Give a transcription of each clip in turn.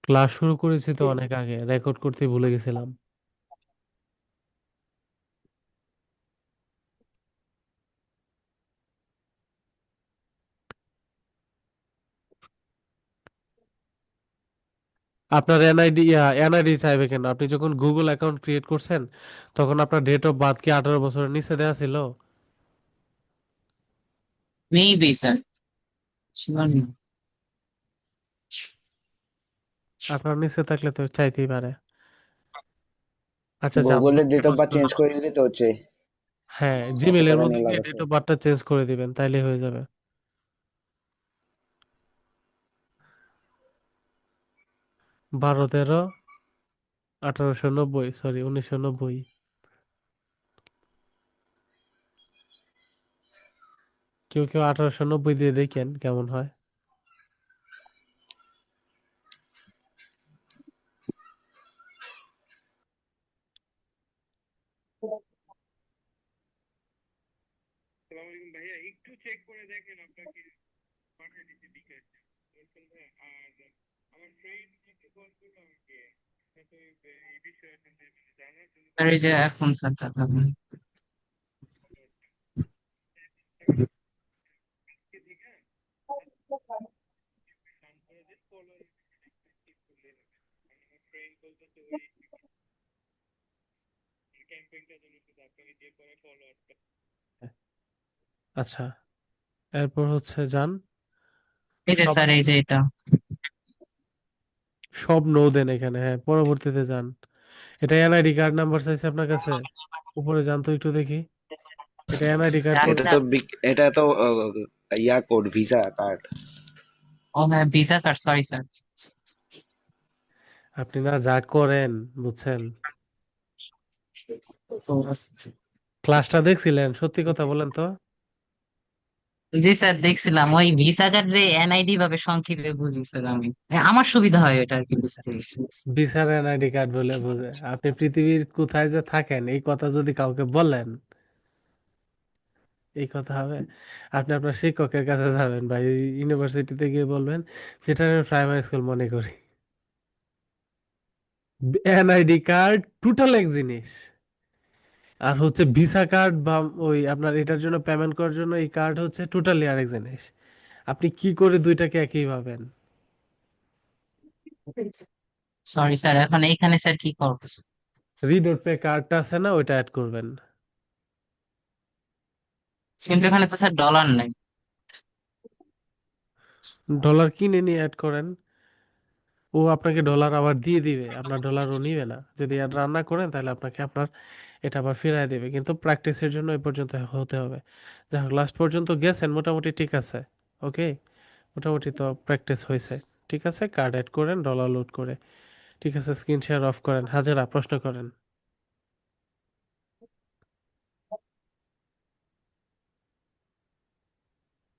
Class শুরু করেছি তো অনেক আগে, রেকর্ড করতে ভুলে গেছিলাম। আপনার এনআইডি এনআইডি চাইবে কেন? আপনি যখন গুগল অ্যাকাউন্ট ক্রিয়েট করছেন তখন আপনার ডেট অফ বার্থ কি 18 বছরের নিচে দেওয়া ছিল? মেবি স্যার, শিওর না। আপনার নিচে থাকলে তো চাইতেই পারে। আচ্ছা যান, গুগলের দুঃখের ডেট অফ বার্থ প্রশ্ন চেঞ্জ না। করে দিলে তো হচ্ছে। হ্যাঁ, এত জিমেলের টাকা মধ্যে নিয়ে লাভ গিয়ে আছে? ডেট অফ বার্থটা চেঞ্জ করে দিবেন, তাইলে হয়ে যাবে। 12-13-1890, সরি 1990। কেউ কেউ 1890 দিয়ে দেখেন কেমন হয়। স্যার এই যে এখন স্যার দেখাবেন। আচ্ছা, এরপর হচ্ছে যান। এই যে সব স্যার, এই যে এটা। সব নো দেন এখানে, হ্যাঁ পরবর্তীতে যান। এটা এনআইডি কার্ড নাম্বার চাইছে আপনার কাছে। উপরে যান তো একটু দেখি। এটা এনআইডি কার্ড স্যার, এটা পড়বেন। তো এটা তো ইয়া কোড, ভিসা কার্ড। ও হ্যাঁ, ভিসা কার্ড, সরি স্যার। আপনি না যা করেন, বুঝছেন? ক্লাসটা দেখছিলেন? সত্যি কথা বলেন তো। জি স্যার, দেখছিলাম ওই ভিসা কার্ডে এনআইডি ভাবে সংক্ষেপে বুঝি স্যার আমি। আমার সুবিধা হয় এটা আর কি বুঝতে। ভিসার এনআইডি কার্ড বলে বোঝে? আপনি পৃথিবীর কোথায় যে থাকেন এই কথা যদি কাউকে বলেন, এই কথা হবে? আপনি আপনার শিক্ষকের কাছে যাবেন বা ইউনিভার্সিটিতে গিয়ে বলবেন, যেটা আমি প্রাইমারি স্কুল মনে করি। এনআইডি কার্ড টোটাল এক জিনিস, আর হচ্ছে ভিসা কার্ড বা ওই আপনার এটার জন্য পেমেন্ট করার জন্য এই কার্ড হচ্ছে টোটালি আরেক জিনিস। আপনি কি করে দুইটাকে একই ভাবেন? সরি স্যার, এখন এইখানে স্যার কি করবো? রিডোট পে কার্ডটা আছে না, ওইটা অ্যাড করবেন। কিন্তু এখানে তো স্যার ডলার নাই। ডলার কিনে নিয়ে অ্যাড করেন। ও আপনাকে ডলার আবার দিয়ে দিবে, আপনার ডলার ও নিবে না। যদি আর রান্না করেন তাহলে আপনাকে আপনার এটা আবার ফিরায় দেবে, কিন্তু প্র্যাকটিসের জন্য এই পর্যন্ত হতে হবে। যাই হোক, লাস্ট পর্যন্ত গেছেন মোটামুটি, ঠিক আছে। ওকে, মোটামুটি তো প্র্যাকটিস হয়েছে। ঠিক আছে, কার্ড অ্যাড করেন ডলার লোড করে। ঠিক আছে, স্ক্রিন শেয়ার অফ করেন। হাজারা প্রশ্ন করেন।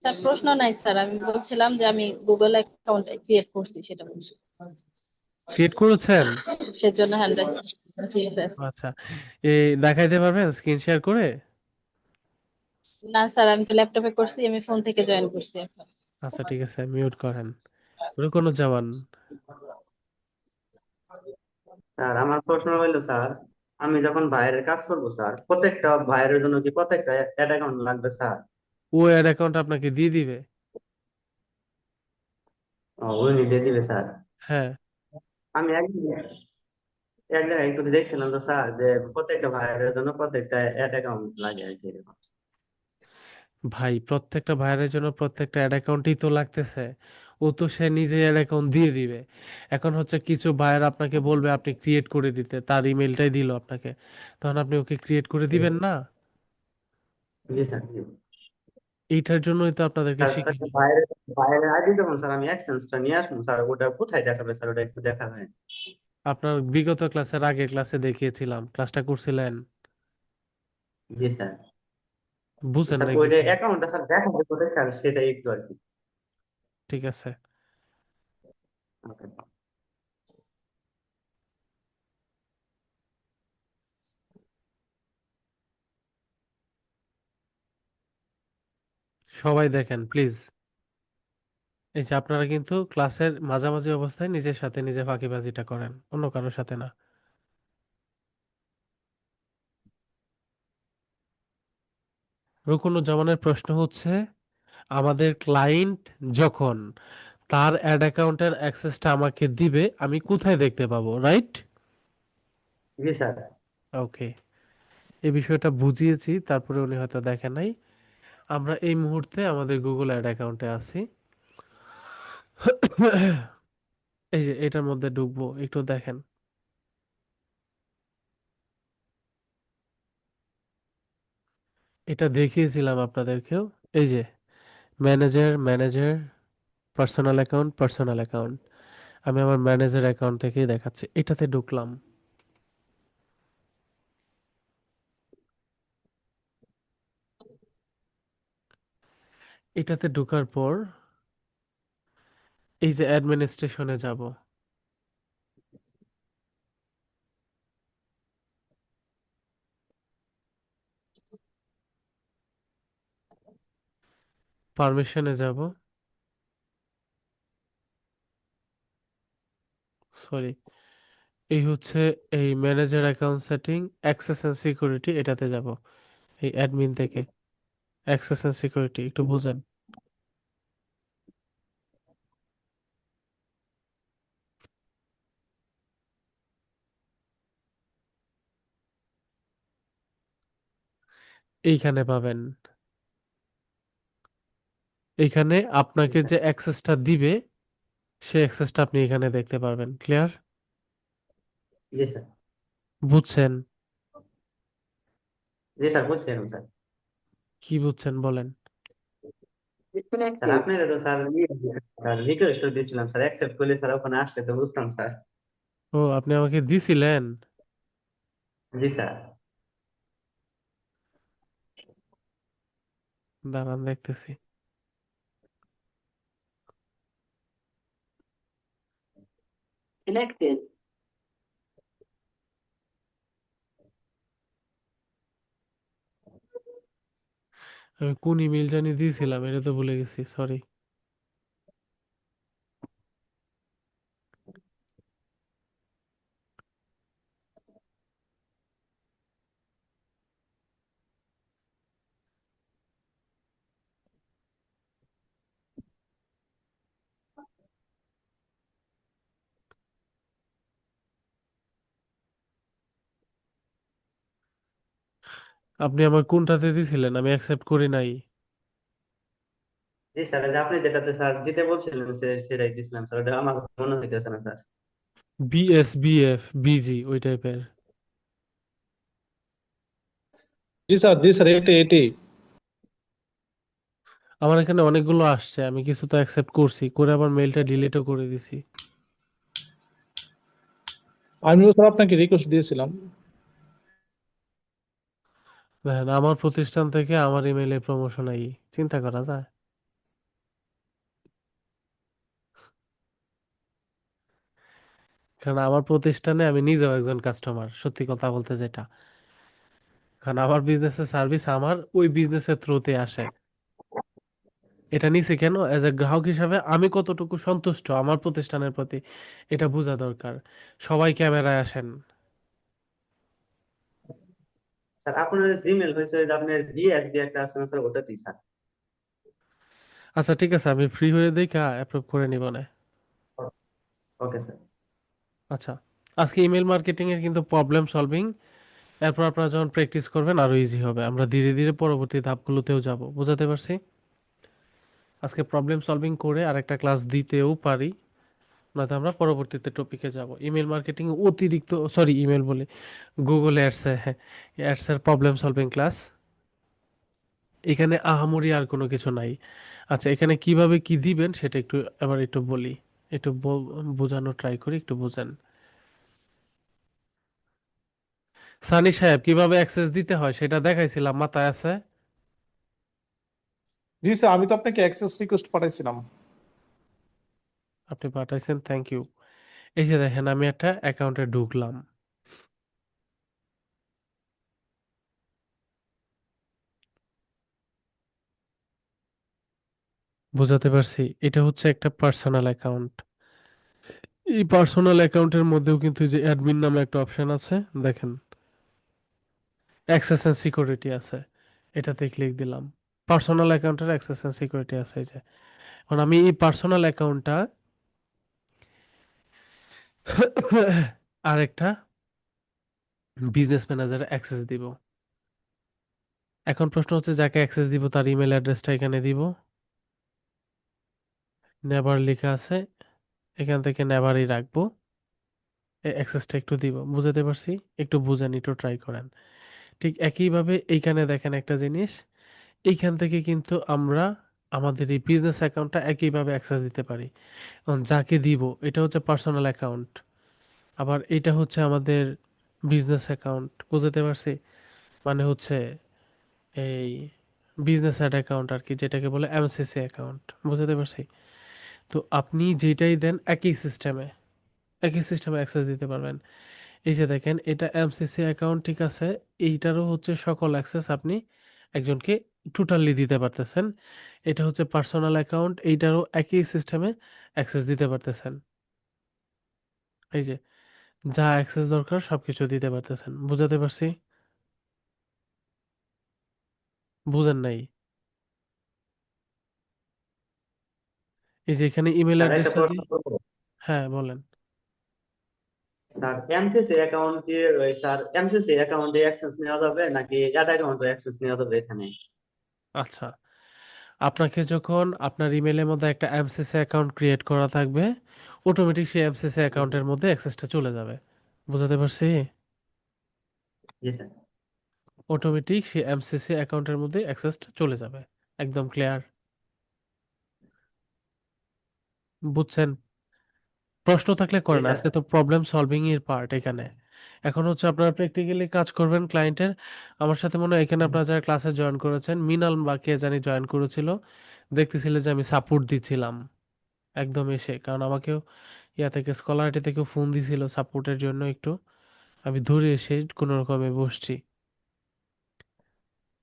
স্যার প্রশ্ন নাই স্যার, আমি বলছিলাম যে আমি গুগল অ্যাকাউন্ট ক্রিয়েট করছি সেটা বলছি। ক্রিয়েট করেছেন? সেজন্য হ্যান্ড রাইজ। জি স্যার। আচ্ছা, এই দেখাইতে পারবেন স্ক্রিন শেয়ার করে? না স্যার, আমি তো ল্যাপটপে করছি, আমি ফোন থেকে জয়েন করছি এখন। আচ্ছা ঠিক আছে, মিউট করেন। রুকনুজ্জামান। স্যার আমার প্রশ্ন হইলো স্যার, আমি যখন বাইরের কাজ করব স্যার, প্রত্যেকটা বাইরের জন্য কি প্রত্যেকটা অ্যাড অ্যাকাউন্ট লাগবে স্যার? ও অ্যাড অ্যাকাউন্ট আপনাকে দিয়ে দিবে। উনি দিয়ে দিবে স্যার? হ্যাঁ আমি এক জায়গায় একটু দেখছিলাম তো স্যার, যে প্রত্যেকটা বাইরের জন্য প্রত্যেকটা অ্যাড অ্যাকাউন্ট লাগে আর কি এরকম। ভাই, প্রত্যেকটা ভাইয়ের জন্য প্রত্যেকটা অ্যাড অ্যাকাউন্টই তো লাগতেছে। ও তো সে নিজে অ্যাড অ্যাকাউন্ট দিয়ে দিবে। এখন হচ্ছে কিছু ভাইয়ের আপনাকে বলবে আপনি ক্রিয়েট করে দিতে, তার ইমেলটাই দিল আপনাকে, তখন আপনি ওকে ক্রিয়েট করে দিবেন না? জি স্যার, জি। এইটার জন্যই তো আপনাদেরকে স্যার শিখিয়ে। বাইরের বাইরের আইডি যখন স্যার আমি এক্সচেঞ্জটা নিয়ে আসবো স্যার, ওটা কোথায় দেখাবে স্যার? ওটা একটু দেখাবেন? আপনার বিগত ক্লাসের আগের ক্লাসে দেখিয়েছিলাম, ক্লাসটা করছিলেন। জি স্যার। বুঝেন স্যার না ওইটা কিছু? অ্যাকাউন্টটা স্যার দেখাবে কোথায় স্যার, সেটাই একটু আর কি। ঠিক আছে, Okay. সবাই দেখেন প্লিজ। এই যে আপনারা কিন্তু ক্লাসের মাঝামাঝি অবস্থায় নিজের সাথে নিজে ফাঁকিবাজিটা করেন, অন্য কারোর সাথে না। রুকনুজ্জামানের প্রশ্ন হচ্ছে, আমাদের ক্লায়েন্ট যখন তার অ্যাড অ্যাকাউন্টের অ্যাক্সেসটা আমাকে দিবে, আমি কোথায় দেখতে পাবো, রাইট? জি স্যার। ওকে, এই বিষয়টা বুঝিয়েছি, তারপরে উনি হয়তো দেখেন নাই। আমরা এই মুহূর্তে আমাদের গুগল অ্যাড অ্যাকাউন্টে আছি। এই যে এটার মধ্যে ঢুকবো, একটু দেখেন। এটা দেখিয়েছিলাম আপনাদেরকেও। এই যে manager, manager, personal account, personal account. আমি আমার ম্যানেজার অ্যাকাউন্ট থেকেই দেখাচ্ছি, এটাতে ঢুকলাম। এটাতে ঢোকার পর এই যে অ্যাডমিনিস্ট্রেশনে যাব, পারমিশনে যাব, সরি, এই হচ্ছে এই manager account setting, access and security, এটাতে যাব। এই অ্যাডমিন থেকে অ্যাক্সেস এন্ড সিকিউরিটি, একটু বুঝেন। এইখানে পাবেন, এইখানে জি আপনাকে স্যার। যে অ্যাক্সেসটা দিবে সেই অ্যাক্সেসটা আপনি এখানে দেখতে পারবেন। ক্লিয়ার? জি স্যার। বুঝছেন? জি স্যার, বুঝছি এখন স্যার। কি বুঝছেন বলেন। স্যার আপনারা তো স্যার স্যার রিকোয়েস্ট দিয়েছিলাম স্যার, অ্যাকসেপ্ট করলে স্যার ওখানে আসলে তো বুঝতাম স্যার। ও, আপনি আমাকে দিছিলেন? জি স্যার। দাঁড়ান দেখতেছি। সিলেক্টেড। আমি কোন ইমেল জানি দিয়েছিলাম, এটা তো ভুলে গেছি, সরি। আপনি আমার কোনটাতে দিছিলেন? আমি অ্যাকসেপ্ট করি নাই। জি স্যার, এই যে আপনি যেটাতে স্যার দিতে বলছিলেন সেটাই দিছিলাম স্যার, ওটা আমার মনে হইতেছে না স্যার। বিএসবিএফ, বিজি, ওই টাইপের। জি স্যার এটাই এটাই। আমার এখানে অনেকগুলো আসছে, আমি কিছু তো অ্যাকসেপ্ট করছি, করে আবার মেলটা ডিলিটও করে দিছি। আমিও স্যার আপনাকে রিকোয়েস্ট দিয়েছিলাম। দেখেন, আমার প্রতিষ্ঠান থেকে আমার ইমেইলে প্রমোশন আই, চিন্তা করা যায়? কারণ আমার প্রতিষ্ঠানে আমি নিজেও একজন কাস্টমার, সত্যি কথা বলতে যেটা। কারণ আমার বিজনেসের সার্ভিস আমার ওই বিজনেসের থ্রুতে আসে। এটা নিছি কেন, এজ এ গ্রাহক হিসাবে আমি কতটুকু সন্তুষ্ট আমার প্রতিষ্ঠানের প্রতি, এটা বোঝা দরকার। সবাই ক্যামেরায় আসেন। স্যার আপনার জিমেল হয়েছে ওই যে আপনার বিএস দিয়ে একটা আছে না স্যার, ওটাতেই স্যার। আচ্ছা ঠিক আছে, আমি ফ্রি হয়ে দেখা অ্যাপ্রুভ করে নিব না। Okay sir. আচ্ছা, আজকে ইমেল মার্কেটিং এর কিন্তু প্রবলেম সলভিং, এরপর আপনারা যখন প্র্যাকটিস করবেন আরো ইজি হবে। আমরা ধীরে ধীরে পরবর্তী ধাপগুলোতেও যাব, বোঝাতে পারছি? আজকে প্রবলেম সলভিং করে আরেকটা ক্লাস দিতেও পারি, নয়তো আমরা পরবর্তীতে টপিকে যাব। ইমেল মার্কেটিং অতিরিক্ত, সরি ইমেল বলে, গুগল অ্যাডসে, হ্যাঁ, অ্যাডসের প্রবলেম সলভিং ক্লাস। এখানে আহামরি আর কোনো কিছু নাই। আচ্ছা, এখানে কিভাবে কি দিবেন সেটা একটু এবার একটু বলি, একটু বোঝানো ট্রাই করি, একটু বোঝেন। সানি সাহেব, কিভাবে অ্যাক্সেস দিতে হয় সেটা দেখাইছিলাম, মাথায় আছে? জি স্যার আমি তো আপনাকে অ্যাক্সেস রিকোয়েস্ট পাঠাইছিলাম। আপনি পাঠাইছেন, থ্যাংক ইউ। এই যে দেখেন, আমি একটা অ্যাকাউন্টে ঢুকলাম। বোঝাতে পারছি? এটা হচ্ছে একটা পার্সোনাল অ্যাকাউন্ট। এই পার্সোনাল অ্যাকাউন্টের মধ্যেও কিন্তু এই যে অ্যাডমিন নামে একটা অপশন আছে, দেখেন অ্যাক্সেস এন্ড সিকিউরিটি আছে, এটাতে ক্লিক দিলাম। পার্সোনাল অ্যাকাউন্টের অ্যাক্সেস এন্ড সিকিউরিটি আছে এই যে। এখন আমি এই পার্সোনাল অ্যাকাউন্টটা আরেকটা বিজনেস ম্যানেজারে অ্যাক্সেস দিব। এখন প্রশ্ন হচ্ছে যাকে অ্যাক্সেস দিব তার ইমেল অ্যাড্রেসটা এখানে দিব। নেভার লেখা আছে, এখান থেকে নেভারই রাখবো। এই অ্যাক্সেসটা একটু দিব, বুঝাতে পারছি? একটু বুঝেন, একটু ট্রাই করেন। ঠিক একইভাবে এইখানে দেখেন একটা জিনিস, এইখান থেকে কিন্তু আমরা আমাদের এই বিজনেস অ্যাকাউন্টটা একইভাবে অ্যাক্সেস দিতে পারি। এখন যাকে দিব এটা হচ্ছে পার্সোনাল অ্যাকাউন্ট, আবার এটা হচ্ছে আমাদের বিজনেস অ্যাকাউন্ট, বুঝতে পারছি? মানে হচ্ছে এই বিজনেস অ্যাড অ্যাকাউন্ট আর কি, যেটাকে বলে এমসিসি অ্যাকাউন্ট, বুঝতে পারছি? তো আপনি যেটাই দেন একই সিস্টেমে অ্যাক্সেস দিতে পারবেন। এই যে দেখেন এটা এমসিসি অ্যাকাউন্ট, ঠিক আছে? এইটারও হচ্ছে সকল অ্যাক্সেস আপনি একজনকে টোটালি দিতে পারতেছেন। এটা হচ্ছে পার্সোনাল অ্যাকাউন্ট, এইটারও একই সিস্টেমে অ্যাক্সেস দিতে পারতেছেন। এই যে যা অ্যাক্সেস দরকার সবকিছু দিতে পারতেছেন, বুঝাতে পারছি? বুঝেন নাই? এই যে এখানে ইমেল স্যার একটা অ্যাড্রেসটা প্রশ্ন দিই। করবো? হ্যাঁ বলেন। স্যার এমসিসি অ্যাকাউন্ট দিয়ে স্যার এমসিসি অ্যাকাউন্টে অ্যাক্সেস নেওয়া যাবে নাকি অ্যাড অ্যাকাউন্টে অ্যাক্সেস নেওয়া যাবে এখানে? আচ্ছা, আপনাকে যখন আপনার ইমেলের মধ্যে একটা এমসিসি অ্যাকাউন্ট ক্রিয়েট করা থাকবে, অটোমেটিক সেই এমসিসি অ্যাকাউন্টের মধ্যে অ্যাক্সেসটা চলে যাবে, বুঝাতে পারছি? জি স্যার। অটোমেটিক সেই এমসিসি অ্যাকাউন্টের মধ্যে অ্যাক্সেসটা চলে যাবে। একদম ক্লিয়ার? বুঝছেন? প্রশ্ন থাকলে জি করেন, স্যার। আজকে তো প্রবলেম সলভিং এর পার্ট এখানে। এখন হচ্ছে আপনারা প্র্যাকটিক্যালি কাজ করবেন ক্লায়েন্টের। আমার সাথে মনে হয় এখানে আপনারা যারা ক্লাসে জয়েন করেছেন, মিনাল বা কে জানি জয়েন করেছিল, দেখতেছিলে যে আমি সাপোর্ট দিচ্ছিলাম একদম এসে, কারণ আমাকেও ইয়া থেকে স্কলারিটি থেকে ফোন দিছিল সাপোর্টের জন্য একটু, আমি ধরে এসে কোনো রকমে বসছি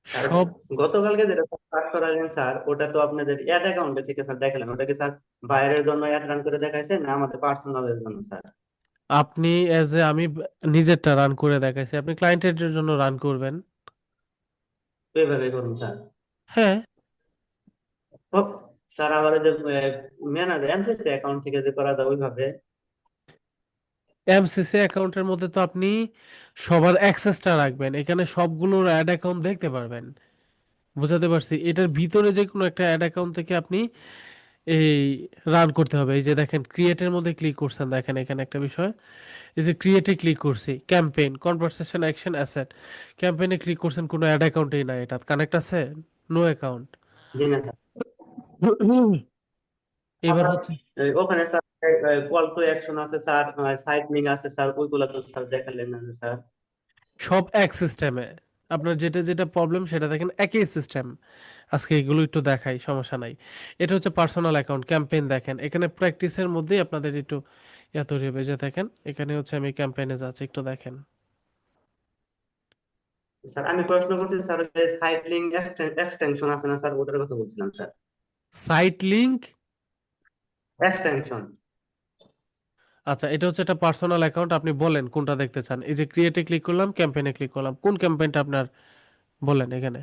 স্যার সব। গতকালকে যেটা স্টার্ট করালেন স্যার, ওটা তো আপনাদের অ্যাড অ্যাকাউন্টে থেকে স্যার দেখালেন, ওটা কি স্যার বাইরের জন্য অ্যাড রান করে দেখাইছে না আমাদের পার্সোনালের জন্য স্যার? আপনি এজ এ আমি নিজেরটা রান করে দেখাইছি, আপনি ক্লায়েন্টের জন্য রান করবেন। ওইভাবে করুন স্যার। হ্যাঁ, ও, স্যার আবার ওই যে ম্যানেজার এমসিসি অ্যাকাউন্ট থেকে যে করা যায় ওইভাবে? এমসিসি অ্যাকাউন্টের মধ্যে তো আপনি সবার অ্যাক্সেসটা রাখবেন, এখানে সবগুলোর অ্যাড অ্যাকাউন্ট দেখতে পারবেন, বুঝাতে পারছি? এটার ভিতরে যে কোনো একটা অ্যাড অ্যাকাউন্ট থেকে আপনি এই রান করতে হবে। এই যে দেখেন ক্রিয়েটের মধ্যে ক্লিক করছেন, দেখেন এখানে একটা বিষয়, এই যে ক্রিয়েটে ক্লিক করছি, ক্যাম্পেইন কনভারসেশন অ্যাকশন অ্যাসেট, ক্যাম্পেইনে ক্লিক করছেন, কোনো অ্যাড অ্যাকাউন্টেই নাই, এটা কানেক্ট আছে, নো অ্যাকাউন্ট। জি না স্যার। এবার আবার হচ্ছে ওখানে স্যার কল টু অ্যাকশন আছে স্যার, সাইট লিংক আছে স্যার, ওইগুলা তো স্যার দেখালেন না স্যার। সব এক সিস্টেমে, আপনার যেটা যেটা প্রবলেম সেটা দেখেন একই সিস্টেম। আজকে এগুলো একটু দেখাই, সমস্যা নাই। এটা হচ্ছে পার্সোনাল অ্যাকাউন্ট ক্যাম্পেইন, দেখেন এখানে প্র্যাকটিসের মধ্যেই আপনাদের একটু ইয়া তৈরি হবে, যে দেখেন এখানে হচ্ছে আমি ক্যাম্পেইনে যাচ্ছি, একটু দেখেন। স্যার আমি প্রশ্ন করছি স্যার, সাইট লিংক এক্সটেনশন আছে না স্যার, ওটার কথা বলছিলাম স্যার। Site link, extension. আচ্ছা এটা হচ্ছে একটা পার্সোনাল অ্যাকাউন্ট, আপনি বলেন কোনটা দেখতে চান। এই যে ক্রিয়েটে ক্লিক করলাম, ক্যাম্পেইনে ক্লিক করলাম, কোন ক্যাম্পেইনটা আপনার বলেন এখানে।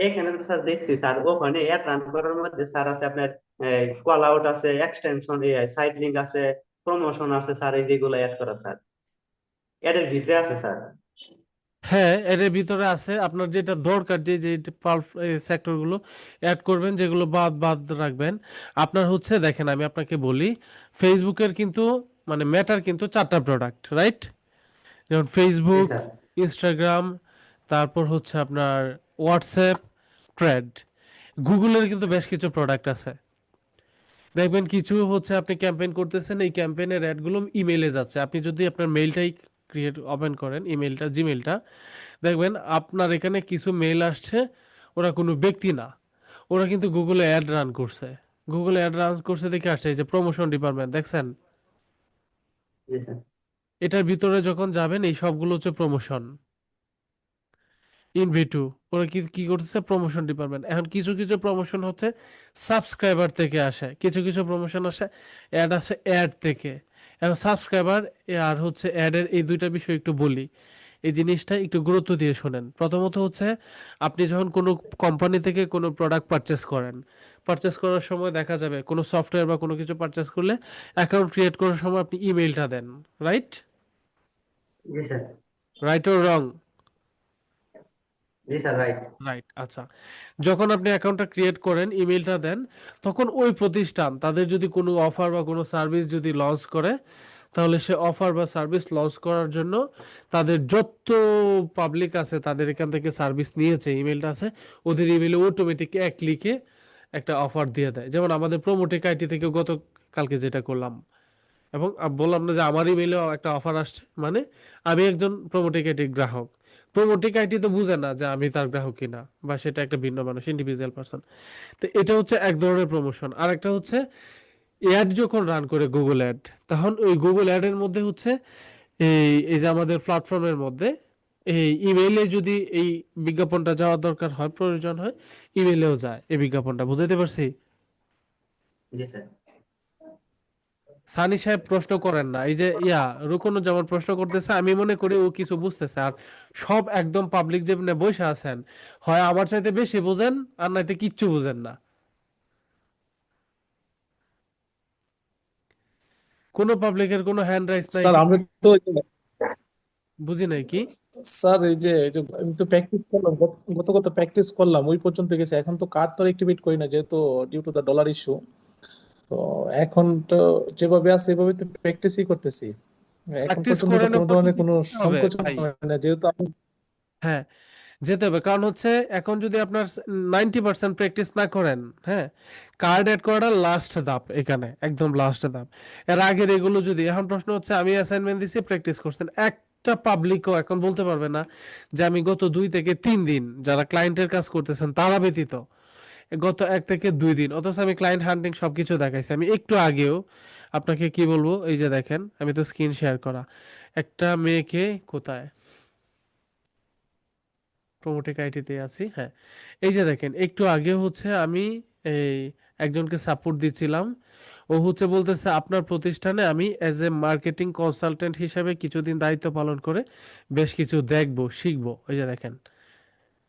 এখানে তো স্যার দেখছি স্যার, ওখানে অ্যাড রান করার মধ্যে স্যার আছে আপনার কল আউট আছে, এক্সটেনশন সাইট লিংক আছে, প্রমোশন আছে স্যার, এই যেগুলো অ্যাড করা স্যার, এর ভিতরে আছে স্যার। হ্যাঁ, এর ভিতরে আছে, আপনার যেটা দরকার, যে যে সেক্টরগুলো অ্যাড করবেন, যেগুলো বাদ বাদ রাখবেন। আপনার হচ্ছে দেখেন আমি আপনাকে বলি, ফেসবুকের কিন্তু মানে মেটার কিন্তু 4টা প্রোডাক্ট, রাইট? যেমন জি ফেসবুক, স্যার। ইনস্টাগ্রাম, তারপর হচ্ছে আপনার হোয়াটসঅ্যাপ, ট্রেড। গুগলের কিন্তু বেশ কিছু প্রোডাক্ট আছে, দেখবেন কিছু হচ্ছে আপনি ক্যাম্পেইন করতেছেন, এই ক্যাম্পেইনের অ্যাডগুলো ইমেইলে যাচ্ছে, আপনি যদি আপনার মেইলটাই ক্রিয়েট ওপেন করেন, ইমেলটা জিমেলটা, দেখবেন আপনার এখানে কিছু মেইল আসছে, ওরা কোনো ব্যক্তি না, ওরা কিন্তু গুগলে অ্যাড রান করছে। গুগলে অ্যাড রান করছে দেখে আসছে এই যে প্রমোশন ডিপার্টমেন্ট, দেখছেন? জি স্যার। এটার ভিতরে যখন যাবেন এই সবগুলো হচ্ছে প্রমোশন। ইনভি2 ওরা কি কি করতেছে, প্রমোশন ডিপার্টমেন্ট। এখন কিছু কিছু প্রমোশন হচ্ছে সাবস্ক্রাইবার থেকে আসে, কিছু কিছু প্রমোশন আসে অ্যাড আসে অ্যাড থেকে। এখন সাবস্ক্রাইবার আর হচ্ছে অ্যাডের এই দুইটা বিষয় একটু বলি, এই জিনিসটা একটু গুরুত্ব দিয়ে শোনেন। প্রথমত হচ্ছে আপনি যখন কোনো কোম্পানি থেকে কোনো প্রোডাক্ট পারচেস করেন, পারচেস করার সময় দেখা যাবে কোনো সফটওয়্যার বা কোনো কিছু পারচেস করলে অ্যাকাউন্ট ক্রিয়েট করার সময় আপনি ইমেইলটা দেন, রাইট? জি স্যার। Right or wrong? জি স্যার, রাইট। রাইট, আচ্ছা। যখন আপনি অ্যাকাউন্টটা ক্রিয়েট করেন, ইমেইলটা দেন, তখন ওই প্রতিষ্ঠান তাদের যদি কোনো অফার বা কোনো সার্ভিস যদি লঞ্চ করে, তাহলে সে অফার বা সার্ভিস লঞ্চ করার জন্য তাদের যত পাবলিক আছে তাদের এখান থেকে সার্ভিস নিয়েছে ইমেলটা আছে, ওদের ইমেলে অটোমেটিক এক ক্লিকে একটা অফার দিয়ে দেয়। যেমন আমাদের প্রোমোটেক আইটি থেকে গত কালকে যেটা করলাম, এবং বললাম না যে আমার ইমেইলেও একটা অফার আসছে, মানে আমি একজন প্রোমোটেক আইটির গ্রাহক। প্রোমোটেক আইটি তো বুঝে না যে আমি তার গ্রাহক কিনা, বা সেটা একটা ভিন্ন মানুষ, ইন্ডিভিজুয়াল পারসন। তো এটা হচ্ছে এক ধরনের প্রমোশন। আর একটা হচ্ছে অ্যাড যখন রান করে গুগল অ্যাড, তখন ওই গুগল অ্যাড এর মধ্যে হচ্ছে এই যে আমাদের প্ল্যাটফর্মের মধ্যে এই ইমেইলে যদি এই বিজ্ঞাপনটা যাওয়ার দরকার হয়, প্রয়োজন হয়, ইমেইলেও যায় এই বিজ্ঞাপনটা। বুঝাইতে পারছি? জি স্যার। সানি সাহেব প্রশ্ন করেন না, এই যে রুকনু যেমন প্রশ্ন করতেছে, আমি মনে করি ও কিছু বুঝতেছে। আর সব একদম পাবলিক যেমনি বসে আছেন, হয় আমার চাইতে বেশি বুঝেন আর নাইতে কিচ্ছু বুঝেন না। কোনো পাবলিকের কোনো হ্যান্ড রাইজ নাই, স্যার আমরা তো বুঝি নাই কি। স্যার এই যে আমি তো প্র্যাকটিস করলাম, গত প্র্যাকটিস করলাম ওই পর্যন্ত গেছে। এখন তো কার্ড তো অ্যাক্টিভেট করি না, যেহেতু due to the dollar issue. তো এখন তো যেভাবে আছে এভাবে তো প্র্যাকটিসই করতেছি। এখন প্র্যাকটিস পর্যন্ত তো করেন, কোনো ধরনের কোনো যেতে হবে সংকোচন ভাই। হয় না, যেহেতু আমি হ্যাঁ, যেতে হবে। কারণ হচ্ছে এখন যদি আপনার 90% প্র্যাকটিস না করেন, হ্যাঁ, কার্ড অ্যাড করাটা লাস্ট ধাপ, এখানে একদম লাস্ট ধাপ। এর আগের এগুলো যদি, এখন প্রশ্ন হচ্ছে আমি অ্যাসাইনমেন্ট দিছি, প্র্যাকটিস করছেন, একটা পাবলিকও এখন বলতে পারবে না যে আমি গত 2 থেকে 3 দিন যারা ক্লায়েন্টের কাজ করতেছেন তারা ব্যতীত গত 1 থেকে 2 দিন, অথচ আমি ক্লায়েন্ট হান্টিং সবকিছু দেখাইছি। আমি একটু আগেও আপনাকে কি বলবো, এই যে দেখেন, আমি তো স্ক্রিন শেয়ার করা একটা মেয়েকে, কোথায় প্রোমোটেক আইটিতে আছি, হ্যাঁ, এই যে দেখেন, একটু আগে হচ্ছে আমি এই একজনকে সাপোর্ট দিচ্ছিলাম। ও হচ্ছে বলতেছে আপনার প্রতিষ্ঠানে আমি অ্যাজ এ মার্কেটিং কনসালটেন্ট হিসেবে কিছুদিন দায়িত্ব পালন করে বেশ কিছু দেখবো, শিখবো। এই যে দেখেন,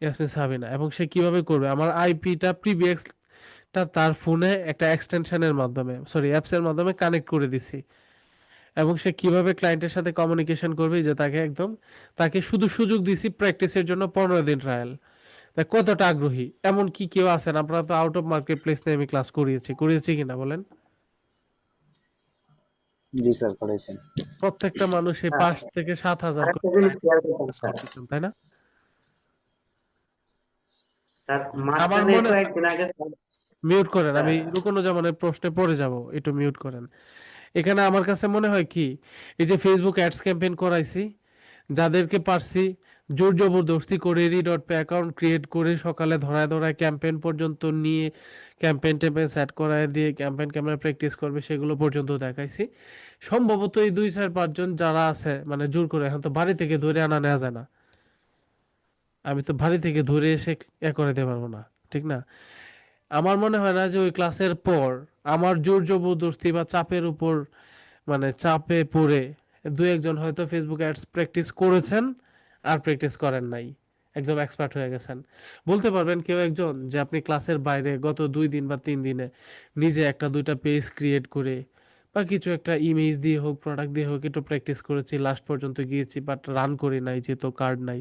ইয়াসমিন সাবিনা, এবং সে কিভাবে করবে, আমার আইপিটা প্রিভিএক্সটা তার ফোনে একটা এক্সটেনশনের মাধ্যমে, সরি অ্যাপসের মাধ্যমে কানেক্ট করে দিছি। এবং সে কিভাবে ক্লায়েন্টের সাথে কমিউনিকেশন করবে, এই যে তাকে একদম, তাকে শুধু সুযোগ দিছি প্র্যাকটিসের জন্য 15 দিন ট্রায়াল। তা কতটা আগ্রহী, এমন কি কেউ আছেন? আপনারা তো আউট অফ মার্কেট প্লেস নিয়ে আমি ক্লাস করিয়েছি কিনা বলেন? জি স্যার, করেছেন। প্রত্যেকটা মানুষ এই স্যার, 5 থেকে 7 হাজার করে আরেকটা জিনিস ক্লায়েন্ট শেয়ার করতাম কাজ স্যার। করতেছেন, তাই না? স্যার, আমার মাঝখানে মনে হয়, কয়েকদিন আগে স্যার, মিউট করেন, আমি স্যার, রুকনুজ্জামানের প্রশ্নে পড়ে যাব, একটু মিউট করেন। এখানে আমার কাছে মনে হয় কি, এই যে ফেসবুক অ্যাডস ক্যাম্পেইন করাইছি, যাদেরকে পারছি জোর জবরদস্তি করে রি.পে অ্যাকাউন্ট ক্রিয়েট করে সকালে ধরায় ধরায় ক্যাম্পেইন পর্যন্ত নিয়ে, ক্যাম্পেইন টেম্পেইন সেট করায় দিয়ে ক্যাম্পেইন ক্যামেরা প্র্যাকটিস করবে সেগুলো পর্যন্ত দেখাইছি। সম্ভবত এই 2 4 5 জন যারা আছে, মানে জোর করে, এখন তো বাড়ি থেকে ধরে আনা নেওয়া যায় না, আমি তো বাড়ি থেকে ধরে এসে করে দিতে পারবো না, ঠিক না? আমার মনে হয় না যে ওই ক্লাসের পর আমার জোর জবরদস্তি বা চাপের উপর, মানে চাপে পড়ে 2 1 জন হয়তো ফেসবুক অ্যাডস প্র্যাকটিস করেছেন আর প্র্যাকটিস করেন নাই, একদম এক্সপার্ট হয়ে গেছেন। বলতে পারবেন কেউ একজন যে আপনি ক্লাসের বাইরে গত 2 দিন বা 3 দিনে নিজে একটা দুইটা পেজ ক্রিয়েট করে বা কিছু একটা ইমেজ দিয়ে হোক, প্রোডাক্ট দিয়ে হোক, একটু প্র্যাকটিস করেছি, লাস্ট পর্যন্ত গিয়েছি, বাট রান করি নাই যেহেতু কার্ড নাই?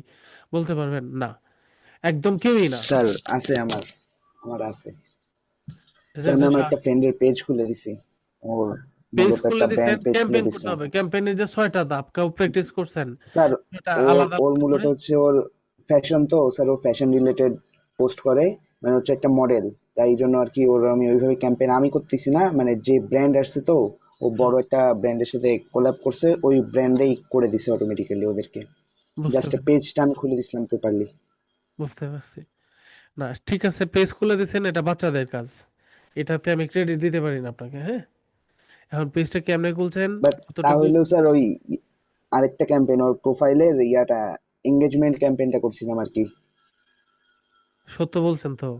বলতে পারবেন? না, একদম কেউই না। স্যার আছে, আমার আমার আছে যে স্যার। আমি আমার একটা ফ্রেন্ডের পেজ খুলে দিছি, ওর পেজ মূলত খুলে একটা দিয়েছেন, ব্র্যান্ড পেজ খুলে ক্যাম্পেইন করতে দিছিলাম হবে, ক্যাম্পেইনের যে 6টা ধাপ, কেউ প্র্যাকটিস করছেন স্যার। এটা ওর আলাদা ওর আলাদা মূলত করে। হচ্ছে ওর ফ্যাশন, তো স্যার ও ফ্যাশন রিলেটেড পোস্ট করে, মানে হচ্ছে একটা মডেল। তাই জন্য আর কি ওর আমি ওইভাবে ক্যাম্পেইন আমি করতেছি না, মানে যে ব্র্যান্ড আসছে তো ও বড় একটা ব্র্যান্ডের সাথে কোলাব করছে, ওই ব্র্যান্ডেই করে দিছে অটোমেটিক্যালি ওদেরকে। বুঝতে জাস্ট পারছি, পেজটা আমি খুলে দিছিলাম প্রপারলি। বুঝতে পারছি। না ঠিক আছে, পেজ খুলে দিয়েছেন, এটা বাচ্চাদের কাজ, এটাতে আমি ক্রেডিট দিতে পারি না আপনাকে, হ্যাঁ। এখন পেজটা কেমনে খুলছেন বাট অতটুকু। তাহলেও স্যার ওই আরেকটা ক্যাম্পেইন, ওর প্রোফাইলের ইয়াটা এঙ্গেজমেন্ট ক্যাম্পেইনটা করছিলাম আর কি। সত্য বলছেন তো?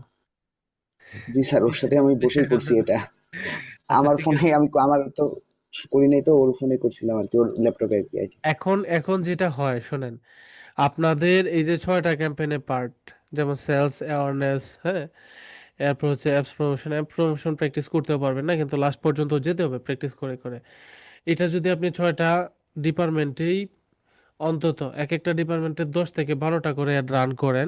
জি স্যার, ওর সাথে আমি বসেই করছি এটা। আচ্ছা আমার ঠিক ফোনে আছে। আমার তো করি নাই, তো ওর ফোনে করছিলাম আর কি, ওর ল্যাপটপে আর কি। এখন এখন যেটা হয় শোনেন, আপনাদের এই যে 6টা ক্যাম্পেইনের পার্ট, যেমন সেলস অ্যাওয়ারনেস, হ্যাঁ, এরপর হচ্ছে অ্যাপ প্রমোশন প্র্যাকটিস করতেও পারবেন না, কিন্তু লাস্ট পর্যন্ত যেতে হবে প্র্যাকটিস করে করে। এটা যদি আপনি 6টা ডিপার্টমেন্টেই অন্তত এক একটা ডিপার্টমেন্টের 10 থেকে 12টা করে রান করেন,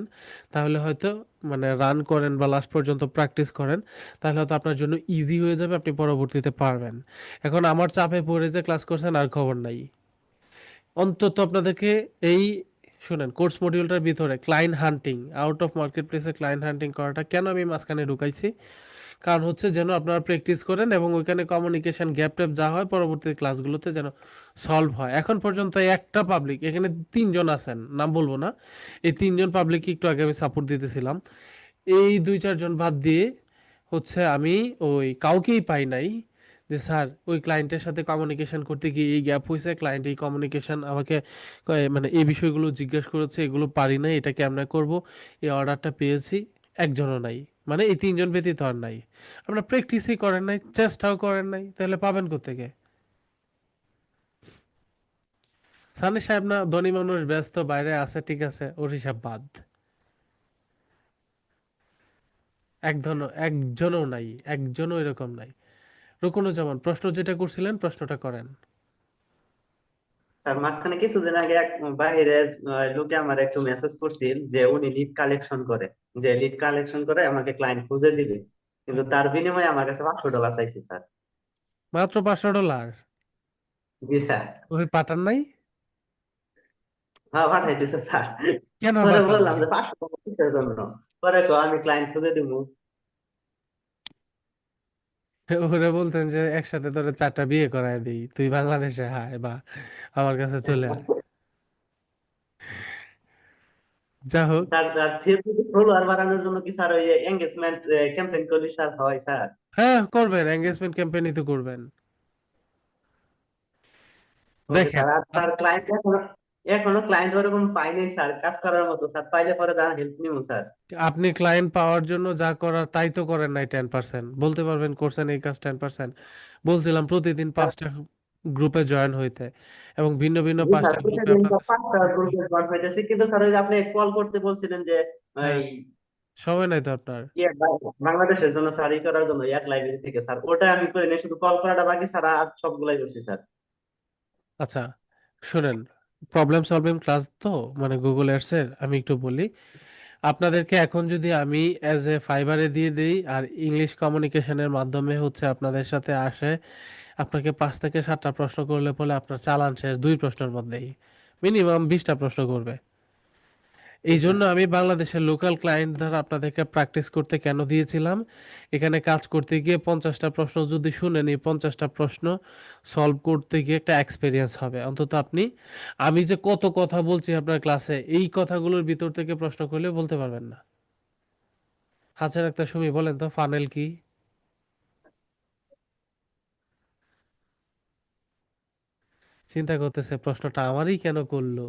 তাহলে হয়তো মানে রান করেন বা লাস্ট পর্যন্ত প্র্যাকটিস করেন, তাহলে হয়তো আপনার জন্য ইজি হয়ে যাবে, আপনি পরবর্তীতে পারবেন। এখন আমার চাপে পড়ে যে ক্লাস করছেন আর খবর নাই। অন্তত আপনাদেরকে এই শুনেন, কোর্স মডিউলটার ভিতরে client hunting, out of market প্লেসে ক্লায়েন্ট হান্টিং করাটা কেন আমি মাঝখানে ঢুকাইছি, কারণ হচ্ছে যেন আপনারা প্র্যাকটিস করেন এবং ওইখানে কমিউনিকেশন গ্যাপ ট্যাপ যা হয় পরবর্তী ক্লাসগুলোতে যেন সলভ হয়। এখন পর্যন্ত একটা পাবলিক, এখানে 3জন আছেন, নাম বলবো না, এই 3জন পাবলিককে একটু আগে আমি সাপোর্ট দিতেছিলাম, এই 2-4 জন বাদ দিয়ে হচ্ছে আমি ওই কাউকেই পাই নাই যে স্যার ওই ক্লায়েন্টের সাথে কমিউনিকেশন করতে গিয়ে এই গ্যাপ হয়েছে, ক্লায়েন্ট এই কমিউনিকেশন আমাকে মানে এই বিষয়গুলো জিজ্ঞেস করেছে, এগুলো পারি না, এটা কেমনে করব, এই অর্ডারটা পেয়েছি, একজনও নাই। মানে এই 3জন ব্যতীত আর নাই। আপনারা প্র্যাকটিসই করেন নাই, চেষ্টাও করেন নাই, তাহলে পাবেন কোত্থেকে? সানি সাহেব না ধনী মানুষ, ব্যস্ত, বাইরে আছে, ঠিক আছে, ওর হিসাব বাদ। একজনও নাই, একজনও এরকম নাই। রুকনুজ্জামান, প্রশ্ন যেটা করছিলেন প্রশ্নটা করেন। স্যার মাঝখানে কিছুদিন আগে এক বাইরের লোকে আমার একটু মেসেজ করছিল যে উনি লিড কালেকশন করে, যে লিড কালেকশন করে আমাকে ক্লায়েন্ট খুঁজে দিবে, কিন্তু হুম। তার বিনিময়ে আমার কাছে $500 চাইছে স্যার। মাত্র $500? জি স্যার। ওই পাঠান নাই? হ্যাঁ পাঠাইতেছে স্যার। কেন পরে পাঠান বললাম নাই? যে $500 কিসের জন্য? পরে আমি ক্লায়েন্ট খুঁজে দিব। ওরা বলতেন যে একসাথে তোরে 4টা বিয়ে করায় দিই, তুই বাংলাদেশে আয় বা আমার কাছে চলে আয়। যা হোক। স্যার স্যার ফেসবুকে ফলোয়ার বাড়ানোর জন্য কি স্যার ওই এঙ্গেজমেন্ট ক্যাম্পেইন করলে স্যার হয় স্যার? হ্যাঁ করবেন, এঙ্গেজমেন্ট ক্যাম্পেইনই তো করবেন। ওকে দেখেন স্যার। আর স্যার ক্লায়েন্ট এখনো এখনো ক্লায়েন্ট ওরকম পাইনি স্যার কাজ করার মতো। স্যার পাইলে পরে তার হেল্প নিব স্যার। আপনি ক্লায়েন্ট পাওয়ার জন্য যা করার তাই তো করেন নাই। 10% বলতে পারবেন করছেন এই কাজ 10%? বলছিলাম প্রতিদিন 5টা গ্রুপে জয়েন হইতে, এবং ভিন্ন ভিন্ন জি স্যার 5টা গ্রুপে প্রতিদিন তো আপনাদের 5টা গ্রুপে জয়েন হইতেছি, কিন্তু স্যার ওই যে আপনি কল করতে বলছিলেন যে হ্যাঁ, এই সময় নাই তো আপনার। বাংলাদেশের জন্য স্যার ই করার জন্য এক লাইব্রেরি থেকে স্যার, ওটা আমি করি না, শুধু কল করাটা বাকি স্যার, আর সবগুলাই করছি স্যার। আচ্ছা শুনেন, প্রবলেম সলভিং ক্লাস তো, মানে গুগল এর আমি একটু বলি আপনাদেরকে। এখন যদি আমি অ্যাজ এ ফাইবারে দিয়ে দেই আর ইংলিশ কমিউনিকেশনের মাধ্যমে হচ্ছে আপনাদের সাথে আসে, আপনাকে 5 থেকে 7টা প্রশ্ন করলে পরে আপনার চালান শেষ 2 প্রশ্নের মধ্যেই। মিনিমাম 20টা প্রশ্ন করবে। জি এই স্যার। জন্য আমি বাংলাদেশের লোকাল ক্লায়েন্ট দ্বারা আপনাদেরকে প্র্যাকটিস করতে কেন দিয়েছিলাম, এখানে কাজ করতে গিয়ে 50টা প্রশ্ন যদি শুনেন, এই 50টা প্রশ্ন সলভ করতে গিয়ে একটা এক্সপিরিয়েন্স হবে অন্তত। আপনি আমি যে কত কথা বলছি আপনার ক্লাসে, এই কথাগুলোর ভিতর থেকে প্রশ্ন করলে বলতে পারবেন না। হাজার একটা সুমি, বলেন তো ফানেল কি? চিন্তা করতেছে প্রশ্নটা আমারই কেন করলো।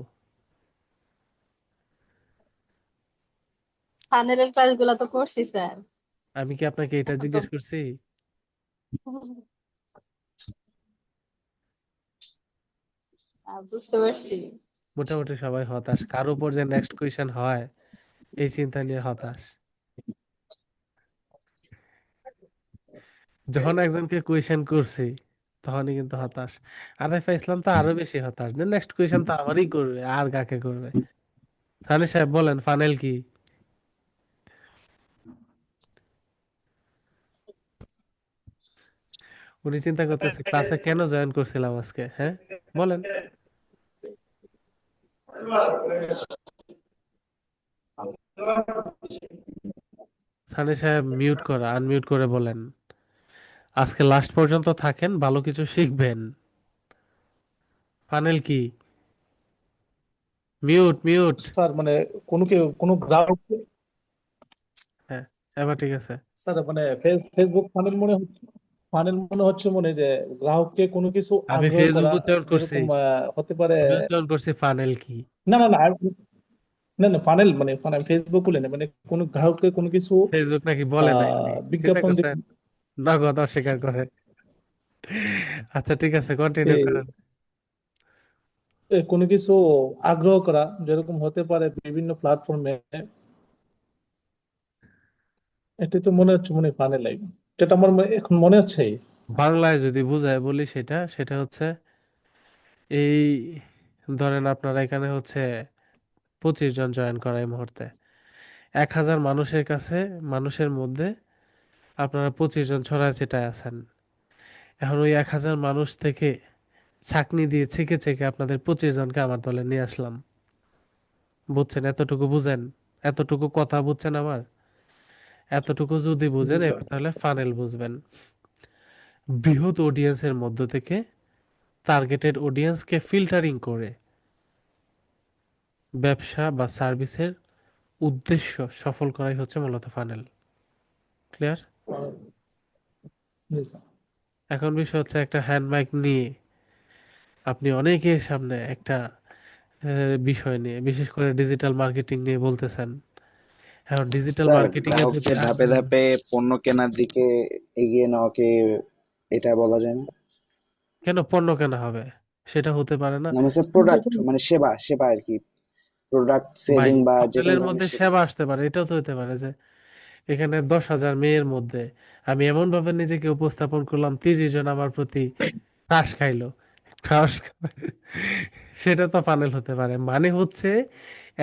ফানেলের ক্লাসগুলো তো করছি স্যার। আমি কি আপনাকে এটা এখন তো জিজ্ঞেস করছি? বুঝতে পারছি। মোটামুটি সবাই হতাশ, কার উপর যে নেক্সট কোয়েশ্চেন হয় এই চিন্তা নিয়ে হতাশ। যখন একজনকে কোয়েশ্চেন করছি তখনই কিন্তু হতাশ। আরিফা ইসলাম তো আরো বেশি হতাশ, যে নেক্সট কোয়েশ্চেন তো আমারই করবে, আর কাকে করবে। সানি সাহেব বলেন ফানেল কি? উনি চিন্তা করতেছে ক্লাসে কেন জয়েন করছিলাম আজকে, হ্যাঁ বলেন। সানি সাহেব মিউট করা, আনমিউট করে বলেন আজকে লাস্ট পর্যন্ত থাকেন, ভালো কিছু শিখবেন। ফানেল কি? Mute mute. স্যার মানে কোনো গ্রাহক, হ্যাঁ, এবার ঠিক আছে। স্যার মানে ফেসবুক ফানেল মনে হচ্ছে যে গ্রাহককে কোনো কিছু আমি আগ্রহ করা, ফেসবুক উচ্চারণ করছি, যেরকম হতে পারে। আমি উচ্চারণ করছি ফানেল কি। না না না, না না, ফানেল মানে ফানেল ফেসবুক বলে না, মানে কোনো গ্রাহককে কোনো কিছু ফেসবুক নাকি বলে নাই উনি, চিন্তা বিজ্ঞাপন করছেন, নগদ অস্বীকার করে। আচ্ছা ঠিক আছে, কন্টিনিউ করেন। কোনো কিছু আগ্রহ করা, যেরকম হতে পারে বিভিন্ন প্ল্যাটফর্মে, এটা তো মনে হচ্ছে মনে ফানেল লাইভ, যেটা আমার এখন মনে হচ্ছে। বাংলায় যদি বুঝায় বলি, সেটা সেটা হচ্ছে এই, ধরেন আপনারা এখানে হচ্ছে 25 জন জয়েন করা এই মুহূর্তে, 1,000 মানুষের কাছে, মানুষের মধ্যে আপনারা 25 জন ছড়ায় ছিটায় আছেন। এখন ওই 1,000 মানুষ থেকে ছাঁকনি দিয়ে ছেঁকে ছেঁকে আপনাদের 25 জনকে আমার দলে নিয়ে আসলাম। বুঝছেন? এতটুকু বুঝেন? এতটুকু কথা বুঝছেন আমার? এতটুকু যদি জি বুঝেন স্যার। এবার তাহলে ফানেল বুঝবেন। বৃহৎ অডিয়েন্সের মধ্য থেকে টার্গেটেড অডিয়েন্সকে ফিল্টারিং করে ব্যবসা বা সার্ভিসের উদ্দেশ্য সফল করাই হচ্ছে মূলত ফানেল। ক্লিয়ার? জি স্যার। এখন বিষয় হচ্ছে একটা হ্যান্ড মাইক নিয়ে আপনি অনেকের সামনে একটা বিষয় নিয়ে, বিশেষ করে ডিজিটাল মার্কেটিং নিয়ে বলতেছেন। এখন ডিজিটাল স্যার, মার্কেটিং এর প্রতি গ্রাহককে ধাপে আগ্রহ, ধাপে পণ্য কেনার দিকে এগিয়ে নেওয়াকে এটা বলা যায় না? কেন পণ্য কেনা হবে? সেটা হতে পারে না। না মানে যে প্রোডাক্ট কোনো মানে সেবা সেবা আর কি, প্রোডাক্ট ভাই সেলিং বা যে কোনো ফানেলের ধরনের মধ্যে সেবা। সেবা আসতে পারে, এটাও তো হতে পারে যে এখানে 10,000 মেয়ের মধ্যে আমি এমন ভাবে নিজেকে উপস্থাপন করলাম, 30 জন আমার প্রতি ক্রাশ খাইলো, ক্রাশ, সেটা তো ফানেল হতে পারে। মানে হচ্ছে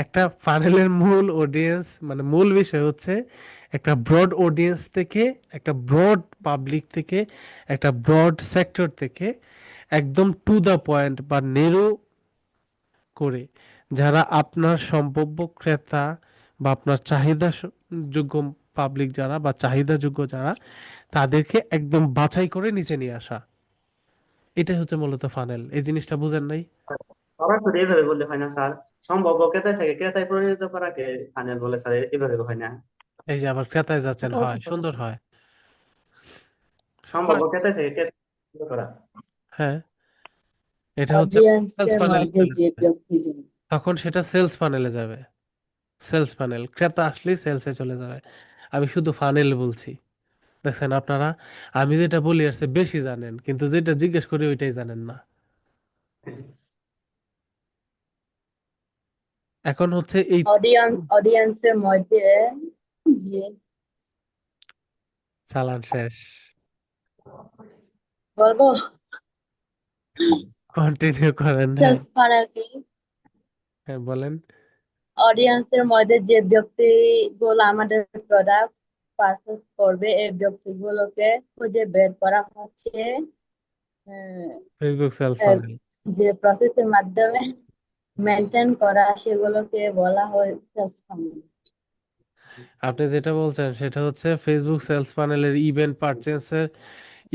একটা ফানেলের মূল অডিয়েন্স, মানে মূল বিষয় হচ্ছে একটা ব্রড অডিয়েন্স থেকে, একটা ব্রড পাবলিক থেকে, একটা ব্রড সেক্টর থেকে একদম টু দা পয়েন্ট বা নেরো করে, যারা আপনার সম্ভাব্য ক্রেতা বা আপনার যোগ্য পাবলিক যারা বা চাহিদাযোগ্য যারা, তাদেরকে একদম বাছাই করে নিচে নিয়ে আসা, এটাই হচ্ছে মূলত ফানেল। এই জিনিসটা বুঝেন নাই? সরাসরি এভাবে বললে হয় না স্যার, সম্ভাব্য ক্রেতা থেকে ক্রেতায় পরিণত করাকে ফানেল বলে স্যার, এভাবে হয় না। এই যে আবার ক্রেতায় যাচ্ছেন, হয়, সুন্দর হয়, সম্ভাব্য হয়, ক্রেতা থেকে ক্রেতা পরিণত করা। হ্যাঁ, এটা হচ্ছে সেলস অডিয়েন্সের প্যানেল। মধ্যে যে ব্যক্তিগুলো তখন সেটা সেলস প্যানেলে যাবে, সেলস প্যানেল, ক্রেতা আসলেই সেলসে চলে যাবে। আমি শুধু ফানেল বলছি, দেখছেন আপনারা, আমি যেটা বলি আর চেয়ে বেশি জানেন, কিন্তু যেটা জিজ্ঞেস করি ওইটাই জানেন না। এখন হচ্ছে এই, অডিয়েন্সের মধ্যে যে চালান শেষ, বলবো কন্টিনিউ করেন, হ্যাঁ, সেলস ফানেলকে হ্যাঁ বলেন। অডিয়েন্সের মধ্যে যে ব্যক্তিগুলো আমাদের প্রোডাক্ট পারচেস করবে এই ব্যক্তিগুলোকে খুঁজে বের করা হচ্ছে আহ, ফেসবুক সেলস এক ফানেল। যে প্রসেসের মাধ্যমে মেনটেন করা সেগুলোকে বলা হয় সেলস ফানেল। আপনি যেটা বলছেন সেটা হচ্ছে ফেসবুক সেলস প্যানেলের ইভেন্ট পারচেসের,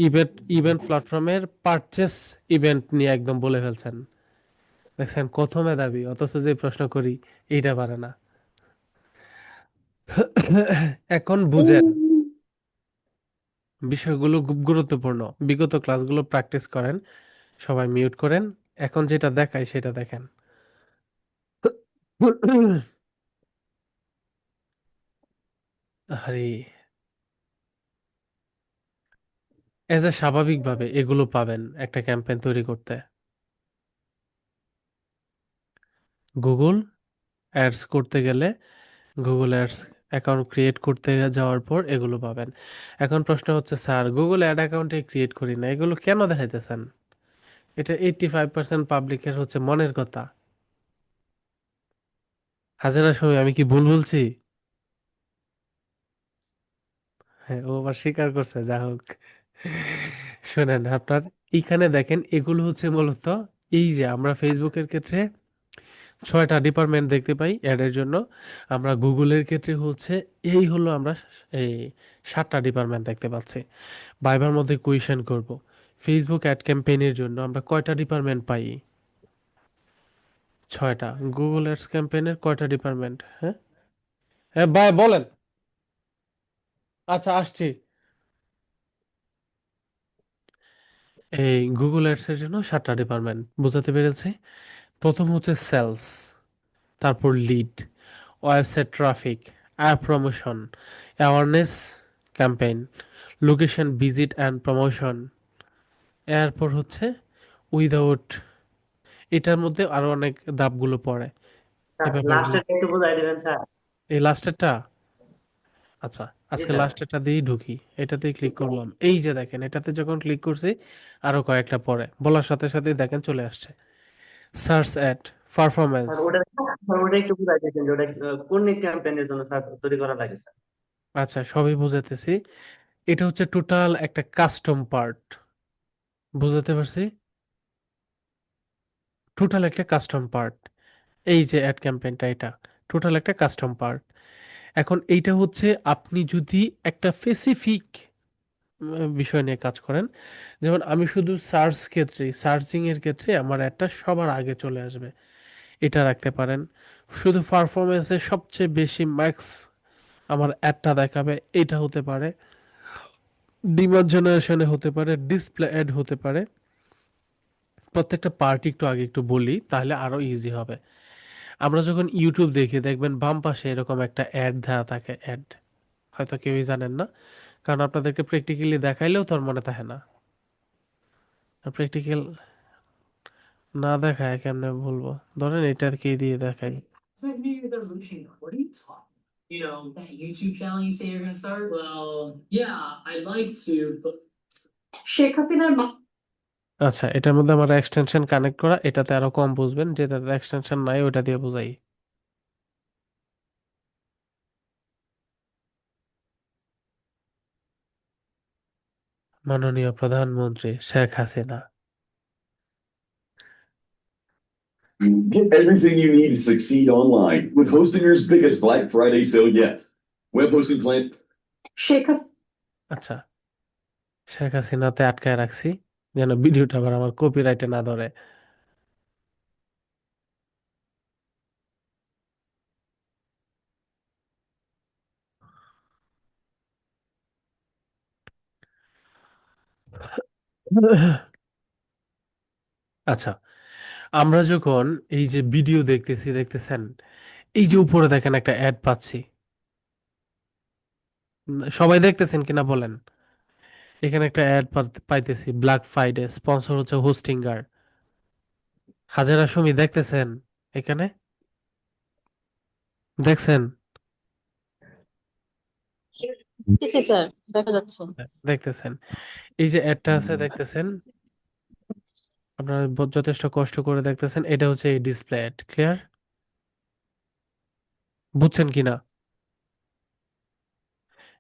ইভেন্ট ইভেন্ট প্ল্যাটফর্মের পারচেস ইভেন্ট নিয়ে একদম বলে ফেলছেন। দেখছেন কত মেধাবী, অথচ যে প্রশ্ন করি এইটা পারে না। এখন বুঝেন, বিষয়গুলো খুব গুরুত্বপূর্ণ। বিগত ক্লাসগুলো প্র্যাকটিস করেন, সবাই মিউট করেন, এখন যেটা দেখায় সেটা দেখেন। আরে, এজ এ স্বাভাবিকভাবে এগুলো পাবেন একটা ক্যাম্পেইন তৈরি করতে। গুগল অ্যাডস করতে গেলে, গুগল অ্যাডস অ্যাকাউন্ট ক্রিয়েট করতে যাওয়ার পর এগুলো পাবেন। এখন প্রশ্ন হচ্ছে, স্যার গুগল অ্যাড অ্যাকাউন্টে ক্রিয়েট করি না, এগুলো কেন দেখাইতেছেন? এটা 85% পাবলিকের হচ্ছে মনের কথা। হাজারা সময় আমি কি ভুল বলছি? হ্যাঁ, ও আবার স্বীকার করছে, যা হোক। শোনেন আপনার, এইখানে দেখেন এগুলো হচ্ছে মূলত, এই যে আমরা ফেসবুকের ক্ষেত্রে 6টা ডিপার্টমেন্ট দেখতে পাই অ্যাডের জন্য, আমরা গুগলের ক্ষেত্রে হচ্ছে এই হলো আমরা এই 7টা ডিপার্টমেন্ট দেখতে পাচ্ছি। ভাইবার মধ্যে কুইশন করব, ফেসবুক অ্যাড ক্যাম্পেইনের জন্য আমরা কয়টা ডিপার্টমেন্ট পাই? 6টা। গুগল অ্যাডস ক্যাম্পেইনের কয়টা ডিপার্টমেন্ট? হ্যাঁ, হ্যাঁ ভাই বলেন। আচ্ছা আসছি। এই গুগল অ্যাডস এর জন্য 7টা ডিপার্টমেন্ট, বুঝাতে পেরেছি? প্রথম হচ্ছে সেলস, তারপর lead, website traffic, app promotion, awareness campaign, location visit and promotion, এরপর হচ্ছে উইদাউট, এটার মধ্যে আরো অনেক ধাপগুলো পড়ে এই স্যার ব্যাপারগুলো। লাস্টের একটু বোঝাই দিবেন স্যার। এই লাস্টেরটা, আচ্ছা জি আজকে স্যার। লাস্টেরটা দিয়েই ঢুকি, এটাতেই ক্লিক করলাম, এই যে দেখেন এটাতে যখন ক্লিক করছি আরো কয়েকটা পরে বলার সাথে সাথে দেখেন চলে আসছে সার্চ অ্যাড, পারফরম্যান্স। স্যার ওটা একটু বোঝাই দিবেন যে ওটা কোন ক্যাম্পেইনের জন্য স্যার তৈরি করা লাগে স্যার। আচ্ছা সবই বুঝাতেছি। এটা হচ্ছে টোটাল একটা কাস্টম পার্ট, বুঝাতে পারছি? টোটাল একটা কাস্টম পার্ট, এই যে অ্যাড ক্যাম্পেইনটা এটা টোটাল একটা কাস্টম পার্ট। এখন এইটা হচ্ছে আপনি যদি একটা স্পেসিফিক বিষয় নিয়ে কাজ করেন, যেমন আমি শুধু সার্চিং এর ক্ষেত্রে আমার অ্যাডটা সবার আগে চলে আসবে, এটা রাখতে পারেন। শুধু পারফরমেন্সে সবচেয়ে বেশি ম্যাক্স আমার অ্যাডটা দেখাবে, এটা হতে পারে। ডিমান্ড জেনারেশনে হতে পারে, ডিসপ্লে অ্যাড হতে পারে। প্রত্যেকটা পার্ট একটু আগে একটু বলি তাহলে আরো ইজি হবে। আমরা যখন ইউটিউব দেখি দেখবেন বাম পাশে এরকম একটা অ্যাড দেওয়া থাকে, অ্যাড হয়তো কেউই জানেন না, কারণ আপনাদেরকে প্র্যাকটিক্যালি দেখাইলেও তোর মনে থাকে না। প্র্যাকটিক্যাল না দেখায় কেমনে বলবো, ধরেন এটাকে দিয়ে দেখাই। That New Year resolution. What are you talking? You know, that YouTube channel you say you're gonna start? Well, yeah, I'd like to, but Sheikh হাসিনার আচ্ছা এটার মধ্যে আমার এক্সটেনশন কানেক্ট করা, এটাতে আরো কম বুঝবেন, যেটাতে এক্সটেনশন নাই ওটা দিয়ে বোঝাই। মাননীয় প্রধানমন্ত্রী Sheikh Hasina. Get everything you need to succeed online with Hostinger's biggest Black Friday sale yet. Web hosting plan. Sheikh আচ্ছা শেখ হাসিনাতে আটকায় রাখছি যেন ভিডিওটা আবার আমার কপিরাইটে না ধরে। আচ্ছা আমরা যখন এই যে ভিডিও দেখতেছি দেখতেছেন, এই যে উপরে দেখেন একটা অ্যাড পাচ্ছি, সবাই দেখতেছেন কিনা বলেন? এখানে একটা অ্যাড পাইতেছি, ব্ল্যাক ফ্রাইডে স্পন্সর হচ্ছে হোস্টিঙ্গার। হাজারা সুমি দেখতেছেন এখানে, দেখছেন? জি জি স্যার, দেখা যাচ্ছে। দেখতেছেন এই যে অ্যাডটা আছে দেখতেছেন, আপনারা যথেষ্ট কষ্ট করে দেখতেছেন, এটা হচ্ছে এই ডিসপ্লে অ্যাড। ক্লিয়ার? বুঝছেন কিনা?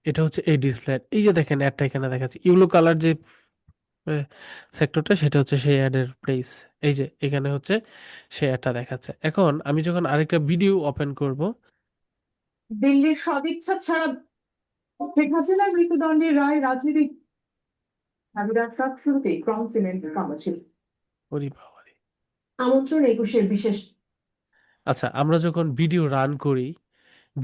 এটা হচ্ছে এই ডিসপ্লে অ্যাড। এই যে দেখেন অ্যাডটা এখানে দেখাচ্ছে ইউলো কালার যে সেক্টরটা, সেটা হচ্ছে সেই অ্যাডের প্লেস। এই যে এখানে হচ্ছে সেই অ্যাডটা দেখাচ্ছে। এখন আমি যখন আরেকটা ভিডিও ওপেন করব, দিল্লির সদিচ্ছা ছাড়া শেখ হাসিনার মৃত্যুদণ্ডের রায় রাজনীতিক দাবিদার ট্রাক শুরুতেই ক্রম সিমেন্ট কামা ছিল ওরে বাবারে। আমন্ত্রণ 21-এর বিশেষ। আচ্ছা আমরা যখন ভিডিও রান করি,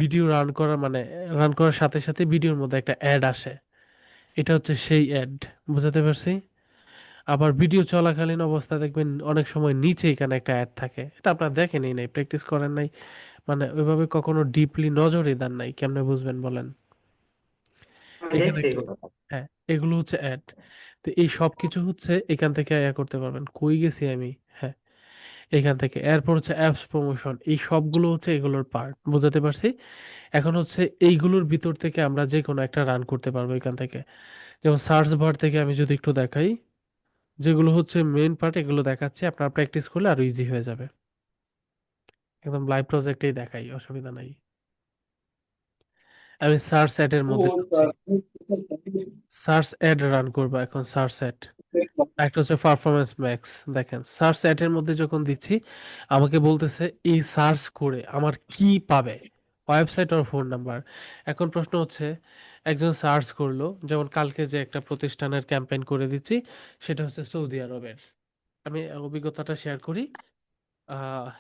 ভিডিও রান করার মানে রান করার সাথে সাথে ভিডিওর মধ্যে একটা অ্যাড আসে, এটা হচ্ছে সেই অ্যাড। বুঝাতে পারছি? আবার ভিডিও চলাকালীন অবস্থায় দেখবেন অনেক সময় নিচে এখানে একটা অ্যাড থাকে, এটা আপনারা দেখেনই নাই, প্র্যাকটিস করেন নাই, মানে ওইভাবে কখনো ডিপলি নজরে দেন নাই, কেমনে বুঝবেন বলেন? আমি এখানে দেখছি একটা, এগুলো। হ্যাঁ এগুলো হচ্ছে অ্যাড। তো এই সব কিছু হচ্ছে এখান থেকে ইয়া করতে পারবেন। কই গেছি আমি? হ্যাঁ এখান থেকে। এরপর হচ্ছে অ্যাপস প্রমোশন, এই সবগুলো হচ্ছে এগুলোর পার্ট। বুঝাতে পারছি? এখন হচ্ছে এইগুলোর ভিতর থেকে আমরা যে কোনো একটা রান করতে পারবো এখান থেকে। যেমন সার্চ বার থেকে আমি যদি একটু দেখাই, যেগুলো হচ্ছে মেইন পার্ট এগুলো দেখাচ্ছে, আপনার প্র্যাকটিস করলে আরো ইজি হয়ে যাবে। একদম লাইভ প্রজেক্টেই দেখাই, অসুবিধা নাই। আমি সার্চ অ্যাডের মধ্যে ঢুকছি, সার্চ অ্যাড রান করবো এখন। সার্চ অ্যাড, একটা হচ্ছে পারফরমেন্স ম্যাক্স। দেখেন সার্চ অ্যাডের মধ্যে যখন দিচ্ছি আমাকে বলতেছে এই সার্চ করে আমার কি পাবে, ওয়েবসাইট আর ফোন নাম্বার। এখন প্রশ্ন হচ্ছে একজন সার্চ করলো, যেমন কালকে যে একটা প্রতিষ্ঠানের ক্যাম্পেইন করে দিচ্ছি, সেটা হচ্ছে সৌদি আরবের। আমি অভিজ্ঞতাটা শেয়ার করি,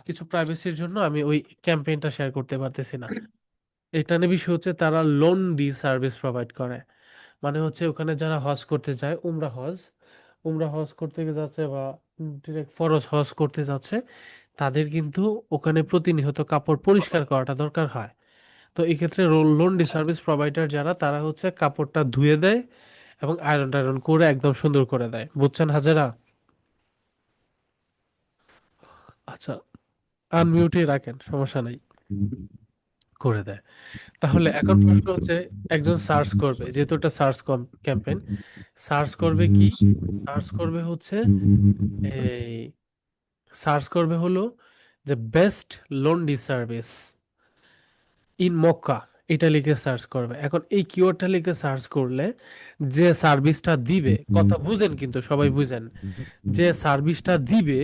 কিছু প্রাইভেসির জন্য আমি ওই ক্যাম্পেইনটা শেয়ার করতে পারতেছি না। এটা নিয়ে বিষয় হচ্ছে তারা লোন ডি সার্ভিস প্রোভাইড করে, মানে হচ্ছে ওখানে যারা হজ করতে যায়, উমরা হজ করতে যাচ্ছে বা ডিরেক্ট ফরজ হজ করতে যাচ্ছে, তাদের কিন্তু ওখানে প্রতিনিয়ত কাপড় পরিষ্কার করাটা দরকার হয়। তো এই ক্ষেত্রে লন্ড্রি সার্ভিস প্রোভাইডার যারা, তারা হচ্ছে কাপড়টা ধুয়ে দেয় এবং আয়রন টায়রন করে একদম সুন্দর করে দেয়। বুঝছেন হাজেরা? আচ্ছা, আনমিউটে রাখেন, সমস্যা নাই, করে দেয়। তাহলে এখন প্রশ্ন হচ্ছে, একজন সার্চ করবে, যেহেতু এটা সার্চ ক্যাম্পেইন, সার্চ করবে কি? সার্চ করবে হচ্ছে এই সার্চ করবে হলো যে best laundry service in Mecca, এটা লিখে সার্চ করবে। এখন এই কিওয়ার্ডটা লিখে সার্চ করলে যে সার্ভিসটা দিবে, কথা বুঝেন কিন্তু সবাই বুঝেন, যে সার্ভিসটা দিবে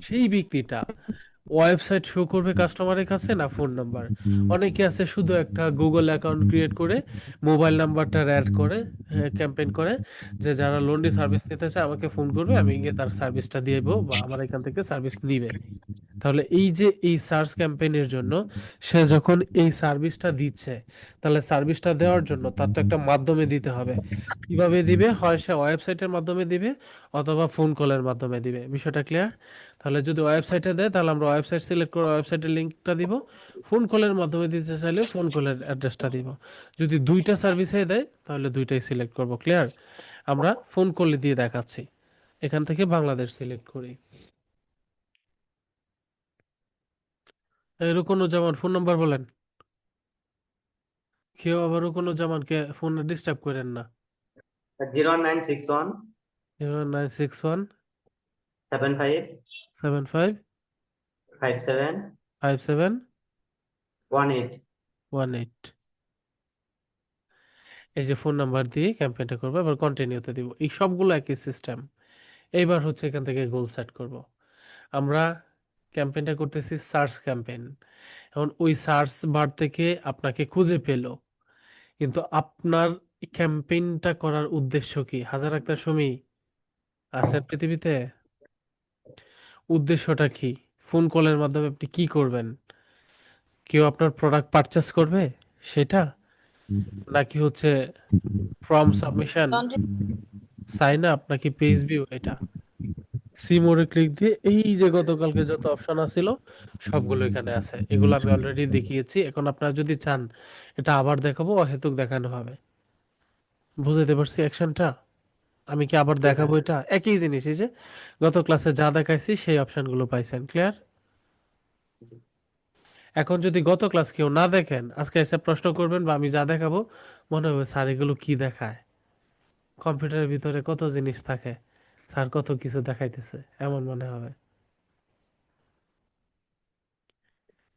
সেই ব্যক্তিটা ওয়েবসাইট শো করবে কাস্টমারের কাছে না ফোন নাম্বার? অনেকে আছে শুধু একটা গুগল অ্যাকাউন্ট ক্রিয়েট করে মোবাইল নাম্বারটা অ্যাড করে ক্যাম্পেইন করে যে যারা লন্ড্রি সার্ভিস নিতে চায় আমাকে ফোন করবে, আমি গিয়ে তার সার্ভিসটা দিয়ে দেবো বা আমার এখান থেকে সার্ভিস নিবে। তাহলে এই যে এই সার্চ ক্যাম্পেইনের জন্য সে যখন এই সার্ভিসটা দিচ্ছে, তাহলে সার্ভিসটা দেওয়ার জন্য তার তো একটা মাধ্যমে দিতে হবে। কিভাবে দিবে? হয় সে ওয়েবসাইটের মাধ্যমে দিবে অথবা ফোন কলের মাধ্যমে দিবে। বিষয়টা ক্লিয়ার? তাহলে যদি ওয়েবসাইটে দেয় তাহলে আমরা ওয়েবসাইট সিলেক্ট করে ওয়েবসাইটের লিঙ্কটা দিব, ফোন কলের মাধ্যমে দিতে চাইলে ফোন কলের অ্যাড্রেসটা দিব। যদি দুইটা সার্ভিসে দেয় তাহলে দুইটাই সিলেক্ট করব। ক্লিয়ার? আমরা ফোন কলে দিয়ে দেখাচ্ছি, এখান থেকে বাংলাদেশ সিলেক্ট করি। রুকনুজ্জামান ফোন নাম্বার বলেন। কেউ আবার রুকনুজ্জামানকে ফোনে ডিস্টার্ব করেন না। 0961 0961 75 75 57 57 18। 18। এই যে ফোন নাম্বার দিয়ে ক্যাম্পেইনটা করবো, এবার কন্টিনিউতে দিব। এই সবগুলো একই সিস্টেম। এইবার হচ্ছে এখান থেকে গোল সেট করব। আমরা ক্যাম্পেইনটা করতেছি সার্চ ক্যাম্পেইন। এখন ওই সার্চ বার থেকে আপনাকে খুঁজে পেলো, কিন্তু আপনার ক্যাম্পেইনটা করার উদ্দেশ্য কি? হাজার আক্তার সুমি আছেন পৃথিবীতে? উদ্দেশ্যটা কি? ফোন কলের মাধ্যমে আপনি কি করবেন? কেউ আপনার প্রোডাক্ট পারচেস করবে সেটা, নাকি হচ্ছে form submission, laundry sign up, নাকি পেজ ভিউ? এটা সি মোডে ক্লিক দিয়ে এই যে গতকালকে যত অপশন আছিল সবগুলো এখানে আছে। এগুলো আমি অলরেডি দেখিয়েছি। এখন আপনারা যদি চান এটা আবার দেখাবো, অহেতুক দেখানো হবে। বুঝাতে পারছি অ্যাকশনটা? আমি কি আবার জি স্যার। দেখাবো? এটা একই জিনিস, এই যে গত ক্লাসে যা দেখাইছি সেই অপশনগুলো পাইছেন। ক্লিয়ার? এখন যদি গত ক্লাস কেউ না দেখেন, আজকে এসে প্রশ্ন করবেন বা আমি যা দেখাবো মনে হবে স্যার এগুলো কি দেখায়, কম্পিউটারের ভিতরে কত জিনিস থাকে, স্যার কত কিছু দেখাইতেছে, এমন মনে হবে।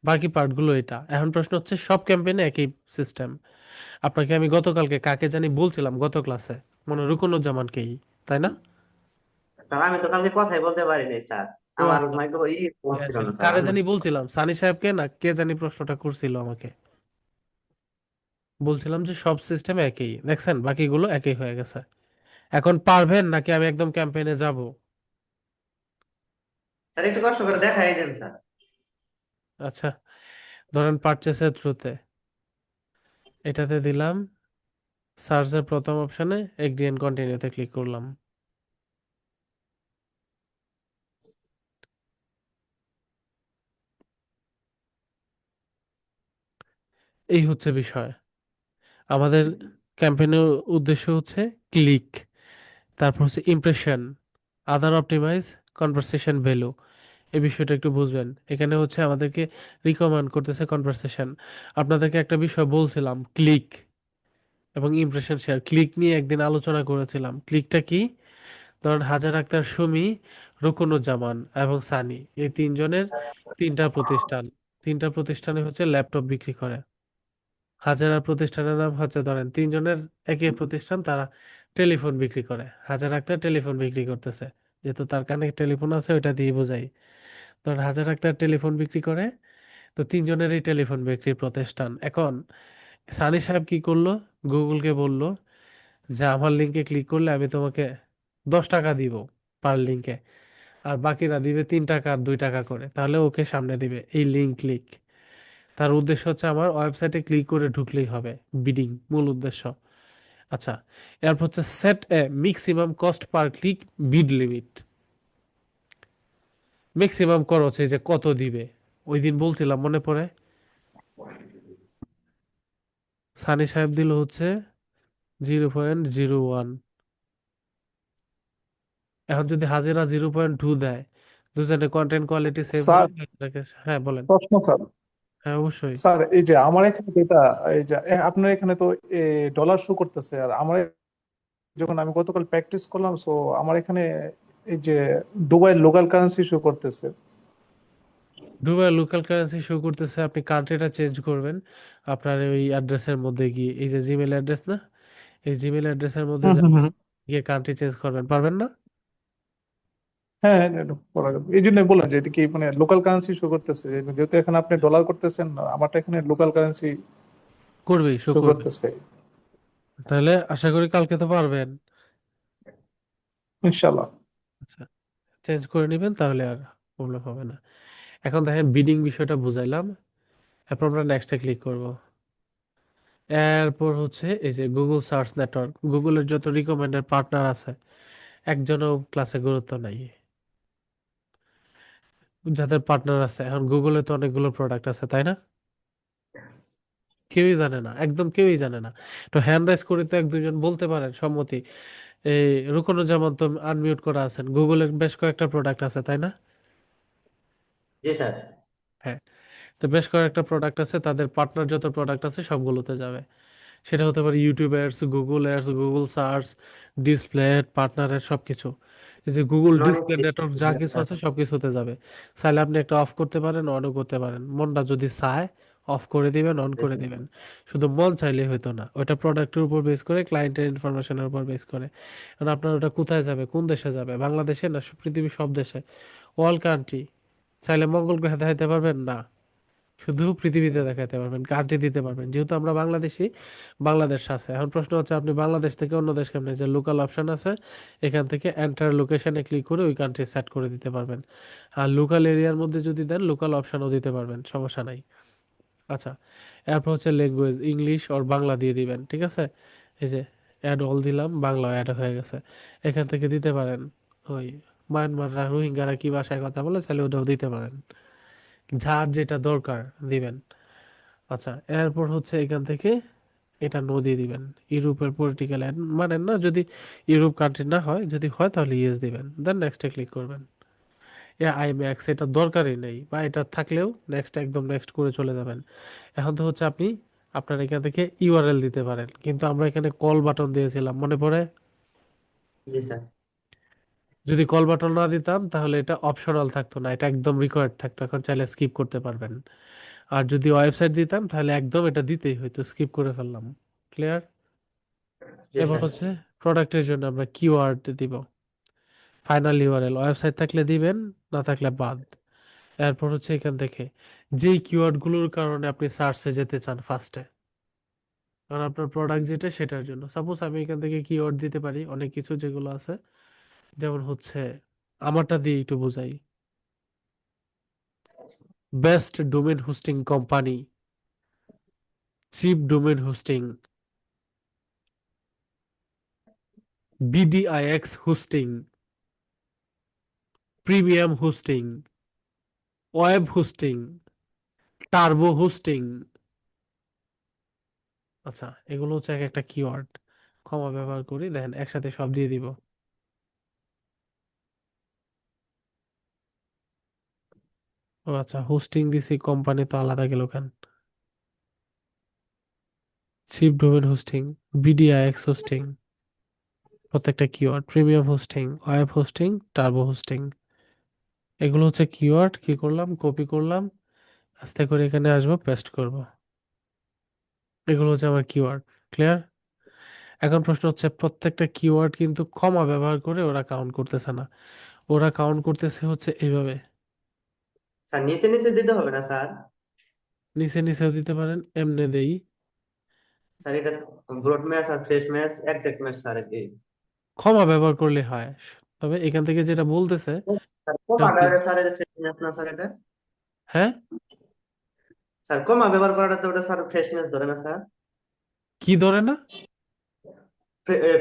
বাকি পার্টগুলো এটা। এখন প্রশ্ন হচ্ছে সব ক্যাম্পেইনে একই সিস্টেম। আপনাকে আমি গতকালকে কাকে জানি বলছিলাম গত ক্লাসে, মনে রুকনুজ্জামানকেই, তাই না? স্যার আমি তো কালকে কথাই বলতে পারি নাই স্যার, ও আমার আল্লাহ, মাইক্রো ফোন ছিল আচ্ছা, না স্যার। কারে আমি জানি বলছিলাম, সানি সাহেবকে না কে জানি প্রশ্নটা করছিল আমাকে, বলছিলাম যে সব সিস্টেম একই। দেখছেন বাকিগুলো একই হয়ে গেছে। এখন পারবেন নাকি আমি একদম ক্যাম্পেইনে যাব? স্যার একটু কষ্ট করে দেখাই দেন স্যার। আচ্ছা, ধরেন পারচেসের থ্রুতে এটাতে দিলাম, সার্চের প্রথম অপশনে এগ্রি এন্ড কন্টিনিউতে ক্লিক করলাম। এই হচ্ছে বিষয়। আমাদের ক্যাম্পেইনের উদ্দেশ্য হচ্ছে ক্লিক, তারপর হচ্ছে ইমপ্রেশন, আদার অপটিমাইজ, কনভারসেশন ভ্যালু। এই বিষয়টা একটু বুঝবেন। এখানে হচ্ছে আমাদেরকে রিকমেন্ড করতেছে কনভারসেশন। আপনাদেরকে একটা বিষয় বলছিলাম, ক্লিক এবং ইমপ্রেশন শেয়ার। ক্লিক নিয়ে একদিন আলোচনা করেছিলাম। ক্লিকটা কি? ধরেন হাজার আক্তার সুমি, রুকনুজ্জামান এবং সানি, এই তিনজনের তিনটা প্রতিষ্ঠান। তিনটা প্রতিষ্ঠানে হচ্ছে ল্যাপটপ বিক্রি করে। হাজারা প্রতিষ্ঠানের নাম হচ্ছে, ধরেন তিনজনের একই প্রতিষ্ঠান, তারা টেলিফোন বিক্রি করে। হাজার আক্তার টেলিফোন বিক্রি করতেছে, যেহেতু তার কানে টেলিফোন আছে ওইটা দিয়ে বোঝাই। ধরেন হাজার আক্তার টেলিফোন বিক্রি করে, তো তিনজনেরই টেলিফোন বিক্রির প্রতিষ্ঠান। এখন সানি সাহেব কি করলো? গুগলকে বলল যে আমার লিঙ্কে ক্লিক করলে আমি তোমাকে 10 টাকা দিব পার লিঙ্কে, আর বাকিরা দিবে 3 টাকা আর 2 টাকা করে, তাহলে ওকে সামনে দিবে। এই লিঙ্ক ক্লিক, তার উদ্দেশ্য হচ্ছে আমার ওয়েবসাইটে ক্লিক করে ঢুকলেই হবে, বিডিং মূল উদ্দেশ্য। আচ্ছা, এরপর হচ্ছে সেট এ ম্যাক্সিমাম কস্ট পার ক্লিক বিড লিমিট। ম্যাক্সিমাম খরচ এই যে কত দিবে ওই দিন বলছিলাম মনে পড়ে, সানি সাহেব দিল হচ্ছে 0.01। এখন যদি হাজিরা 0.2 দেয়, দুজনে কন্টেন্ট কোয়ালিটি সেভ স্যার, হলো তাহলে হ্যাঁ বলেন। প্রশ্ন স্যার। হ্যাঁ অবশ্যই। স্যার এই যে আমার এখানে যেটা, এই যে আপনার এখানে তো ডলার শো করতেছে, আর আমার যখন আমি গতকাল প্র্যাকটিস করলাম, সো আমার এখানে এই যে দুবাই লোকাল কারেন্সি শো করতেছে। দুবাই লোকাল কারেন্সি শো করতেছে, আপনি কান্ট্রিটা চেঞ্জ করবেন আপনার ওই অ্যাড্রেসের মধ্যে গিয়ে, এই যে জিমেল অ্যাড্রেস না, এই জিমেল অ্যাড্রেসের মধ্যে হুম হুম হুম। গিয়ে কান্ট্রি চেঞ্জ করবেন, পারবেন না? হ্যাঁ হ্যাঁ, এটা করা যাবে। এই জন্যই বললাম যে এটা কি মানে লোকাল কারেন্সি শো করতেছে, যেহেতু এখানে আপনি ডলার করতেছেন, আমারটা এখানে লোকাল কারেন্সি করবেই, শো শো করবে। করতেছে। তাহলে আশা করি কালকে তো পারবেন। ইনশাল্লাহ। আচ্ছা, চেঞ্জ করে নেবেন তাহলে আর প্রবলেম হবে না। এখন দেখেন বিডিং বিষয়টা বুঝাইলাম, এরপর আমরা নেক্সটে ক্লিক করব। এরপর হচ্ছে এই যে গুগল সার্চ নেটওয়ার্ক, গুগলের যত রিকমেন্ডেড পার্টনার আছে একজনও ক্লাসে গুরুত্ব নাই, যাদের পার্টনার আছে। এখন গুগলে তো অনেকগুলো প্রোডাক্ট আছে তাই না, কেউই জানে না, একদম কেউই জানে না। তো হ্যান্ড রাইজ করে তো এক দুজন বলতে পারেন সম্মতি। এই রুকনুজ্জামান তো আনমিউট করা আছেন, গুগলের বেশ কয়েকটা প্রোডাক্ট আছে তাই না? জি স্যার। হ্যাঁ, তো বেশ কয়েকটা প্রোডাক্ট আছে, তাদের পার্টনার যত প্রোডাক্ট আছে সবগুলোতে যাবে। সেটা হতে পারে YouTube ads, Google ads, Google search, display, পার্টনারের সব কিছু। এই যে গুগল নন ডিসপ্লে নেটওয়ার্ক যা কিছু আছে সব কিছুতে যাবে। চাইলে আপনি একটা অফ করতে পারেন, অনও করতে পারেন, মনটা যদি চায় অফ করে দিবেন, অন করে দিবেন। শুধু মন চাইলে হইতো না, ওটা প্রোডাক্টের উপর বেস করে, ক্লায়েন্টের ইনফরমেশনের উপর বেস করে। কারণ আপনার ওটা কোথায় যাবে, কোন দেশে যাবে, বাংলাদেশে না পৃথিবীর সব দেশে, অল কান্ট্রি। চাইলে মঙ্গল গ্রহে দেখাইতে পারবেন না, শুধু পৃথিবীতে দেখাতে পারবেন, কান্ট্রি দিতে পারবেন। যেহেতু আমরা বাংলাদেশি, বাংলাদেশ আছে। এখন প্রশ্ন হচ্ছে আপনি বাংলাদেশ থেকে অন্য দেশ কেমনে, যে লোকাল অপশন আছে এখান থেকে এন্টার লোকেশনে ক্লিক করে ওই কান্ট্রি সেট করে দিতে পারবেন। আর লোকাল এরিয়ার মধ্যে যদি দেন লোকাল অপশনও দিতে পারবেন, সমস্যা নাই। আচ্ছা, এরপর হচ্ছে ল্যাঙ্গুয়েজ, ইংলিশ আর বাংলা দিয়ে দিবেন, ঠিক আছে। এই যে অ্যাড অল দিলাম, বাংলা অ্যাড হয়ে গেছে। এখান থেকে দিতে পারেন ওই মায়ানমাররা, রোহিঙ্গারা কি ভাষায় কথা বলে, চাইলে ওটাও দিতে পারেন, যার যেটা দরকার দিবেন। আচ্ছা, এরপর হচ্ছে এখান থেকে এটা নো দিয়ে দিবেন। ইউরোপের পলিটিক্যাল মানেন না, যদি ইউরোপ কান্ট্রি না হয়, যদি হয় তাহলে ইয়েস দিবেন, দেন নেক্সটে ক্লিক করবেন। আই ম্যাক্স এটা দরকারই নেই, বা এটা থাকলেও নেক্সট, একদম নেক্সট করে চলে যাবেন। এখন তো হচ্ছে আপনি আপনার এখান থেকে ইউআরএল দিতে পারেন, কিন্তু আমরা এখানে কল বাটন দিয়েছিলাম মনে পড়ে। জি স্যার। যদি কল বাটন না দিতাম তাহলে এটা অপশনাল থাকতো না, এটা একদম রিকোয়ার্ড থাকতো, এখন চাইলে স্কিপ করতে পারবেন। আর যদি ওয়েবসাইট দিতাম তাহলে একদম এটা দিতেই হইতো, স্কিপ করে ফেললাম। ক্লিয়ার? জি এবার স্যার। হচ্ছে প্রোডাক্টের জন্য আমরা কিওয়ার্ড দিব, ফাইনাল ইউআরএল ওয়েবসাইট থাকলে দিবেন, না থাকলে বাদ। এরপর হচ্ছে এখান থেকে যেই কিওয়ার্ডগুলোর কারণে আপনি সার্চে যেতে চান ফার্স্টে, কারণ আপনার প্রোডাক্ট যেটা সেটার জন্য। সাপোজ আমি এখান থেকে কিওয়ার্ড দিতে পারি অনেক কিছু যেগুলো আছে, যেমন হচ্ছে আমারটা দিয়ে একটু বোঝাই, best domain hosting company, cheap domain hosting, BDIX hosting, premium hosting, web hosting, turbo hosting. আচ্ছা, এগুলো হচ্ছে এক একটা কিওয়ার্ড, কমা ব্যবহার করি, দেখেন একসাথে সব দিয়ে দিব। ও আচ্ছা, হোস্টিং দিছি, কোম্পানি তো আলাদা গেল কেন? Chip domain hosting, BDIX hosting, প্রত্যেকটা keyword, premium hosting, web hosting, turbo hosting. এগুলো হচ্ছে কিওয়ার্ড। কি করলাম, কপি করলাম, আস্তে করে এখানে আসবো, পেস্ট করব। এগুলো হচ্ছে আমার কিওয়ার্ড। ক্লিয়ার? এখন প্রশ্ন হচ্ছে প্রত্যেকটা কিওয়ার্ড কিন্তু কমা ব্যবহার করে ওরা কাউন্ট করতেছে না, ওরা কাউন্ট করতেছে হচ্ছে এইভাবে। স্যার নিচে নিচে দিতে হবে না স্যার? নিচে নিচেও দিতে পারেন, এমনে দেই। স্যার এটা ব্রড ম্যাচ আর phrase match exact match sir এই। ক্ষমা ব্যবহার করলে হয়, তবে এখান থেকে যেটা বলতেছে স্যার সেটা কমা কি, এটা স্যার এটা ফ্রেশ ম্যাচ না স্যার এটা? হ্যাঁ স্যার কমা ব্যবহার করাটা তো ওটা স্যার ফ্রেশ ম্যাচ ধরে না স্যার? কি ধরে না?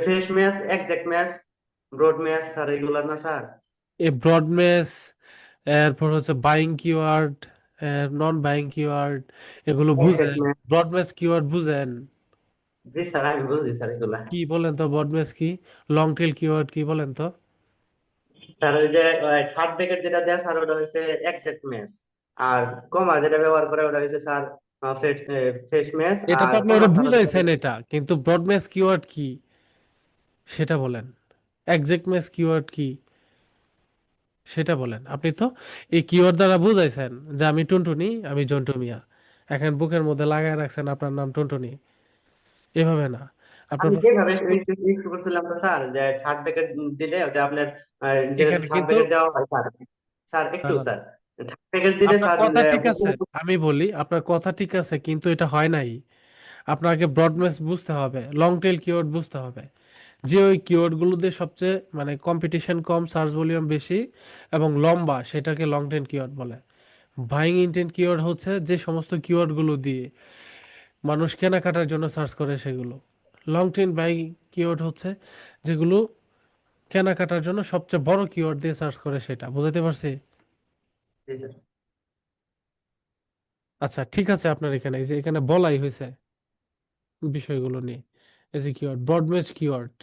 Phrase match, exact match, broad match sir এগুলা না স্যার? এ ব্রডমেস, এরপর হচ্ছে buying keyword, non buying keyword, এগুলো বুঝেন। এক্সাক্ট ব্রডমেস কিওয়ার্ড বুঝেন? জি স্যার, আমি বুঝি স্যার এগুলা। কি বলেন তো ব্রডমেস কি? লং টেল কিওয়ার্ড কি বলেন তো? স্যার ওই যে থার্ড ব্র্যাকেট যেটা দেয় স্যার, ওটা হচ্ছে এক্সাক্ট ম্যাচ। আর কমা যেটা ব্যবহার করে ওটা হচ্ছে স্যার ফ্রেশ ম্যাচ। এটা তো আর আপনি কমা ওটা ছাড়া যেটা বুঝাইছেন, এটা কিন্তু ব্রডমেস কিওয়ার্ড কি সেটা বলেন। এক্সাক্টনেস কিওয়ার্ড কি সেটা বলেন। আপনি তো এই কিওয়ার্ড দ্বারা বুঝাইছেন যে আমি টুনটুনি, আমি জন্টু মিয়া, এখন বুকের মধ্যে লাগায় রাখছেন আপনার নাম টুনটুনি, এভাবে না। আপনার আমি প্রশ্ন যেভাবে হচ্ছে, একটু করছিলাম তো স্যার, যে থার্ড ব্র্যাকেট দিলে ওটা আপনার যে এখানে থার্ড কিন্তু ব্র্যাকেট দেওয়া হয় স্যার। স্যার না একটু না না, স্যার, থার্ড ব্র্যাকেট দিলে আপনার স্যার কথা ঠিক আছে, আমি বলি আপনার কথা ঠিক আছে, কিন্তু এটা হয় নাই। আপনাকে ব্রডনেস বুঝতে হবে, লং টেল কিওয়ার্ড বুঝতে হবে, যে ওই কিওয়ার্ডগুলো দিয়ে সবচেয়ে মানে কম্পিটিশন কম, সার্চ ভলিউম বেশি এবং লম্বা, সেটাকে লং টেল কিওয়ার্ড বলে। বাইং ইন্টেন্ট কিওয়ার্ড হচ্ছে যে সমস্ত কিওয়ার্ডগুলো দিয়ে মানুষ কেনাকাটার জন্য সার্চ করে সেগুলো। লং টেল বাইং কিওয়ার্ড হচ্ছে যেগুলো কেনাকাটার জন্য সবচেয়ে বড় কিওয়ার্ড দিয়ে সার্চ করে, সেটা বুঝাতে পারছি? জি স্যার। আচ্ছা ঠিক আছে, আপনার এখানে এই যে এখানে বলাই হয়েছে বিষয়গুলো নিয়ে, এই যে কিওয়ার্ড ব্রডমেজ কিওয়ার্ড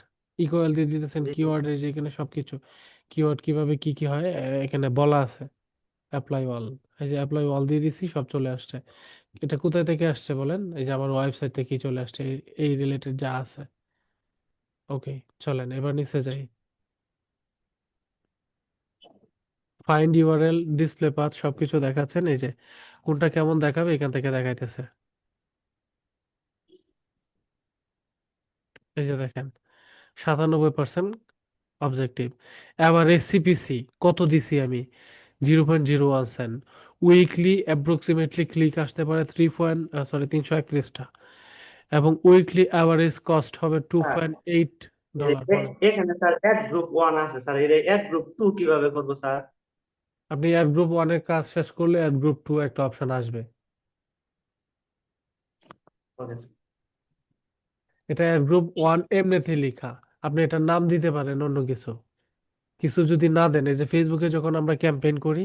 ইকুয়াল দিয়ে দিতেছেন জি কিওয়ার্ডের যে এখানে সবকিছু কিওয়ার্ড কিভাবে কি কি হয় এখানে বলা আছে। অ্যাপ্লাই অল, এই যে অ্যাপ্লাই অল দিয়ে দিছি, সব চলে আসছে। এটা কোথায় থেকে আসছে বলেন? এই যে আমার ওয়েবসাইট থেকেই চলে আসছে, এই রিলেটেড যা আছে। ওকে, চলেন এবার নিচে যাই। ফাইন্ড ইউআরএল, ডিসপ্লে পাথ সবকিছু দেখাচ্ছেন, এই যে কোনটা কেমন দেখাবে এখান থেকে দেখাইতেছে। এই যে দেখেন 97% অবজেক্টিভ। এবার এসসিপিসি কত দিছি আমি? 0.01 সেন্ট। উইকলি অ্যাপ্রক্সিমেটলি ক্লিক আসতে পারে 331টা, এবং উইকলি অ্যাভারেজ কস্ট হবে স্যার, $2.8। বলেন, এখানে স্যার অ্যাড গ্রুপ 1 আছে স্যার, এই অ্যাড গ্রুপ 2 কিভাবে করবো স্যার? আপনি অ্যাড গ্রুপ ওয়ানের কাজ শেষ করলে অ্যাড গ্রুপ টু একটা অপশন আসবে। ওকে। এটা অ্যাড গ্রুপ ওয়ান এমনিতে লেখা, আপনি এটার নাম দিতে পারেন অন্য কিছু। কিছু যদি না দেন, এই যে ফেসবুকে যখন আমরা ক্যাম্পেইন করি,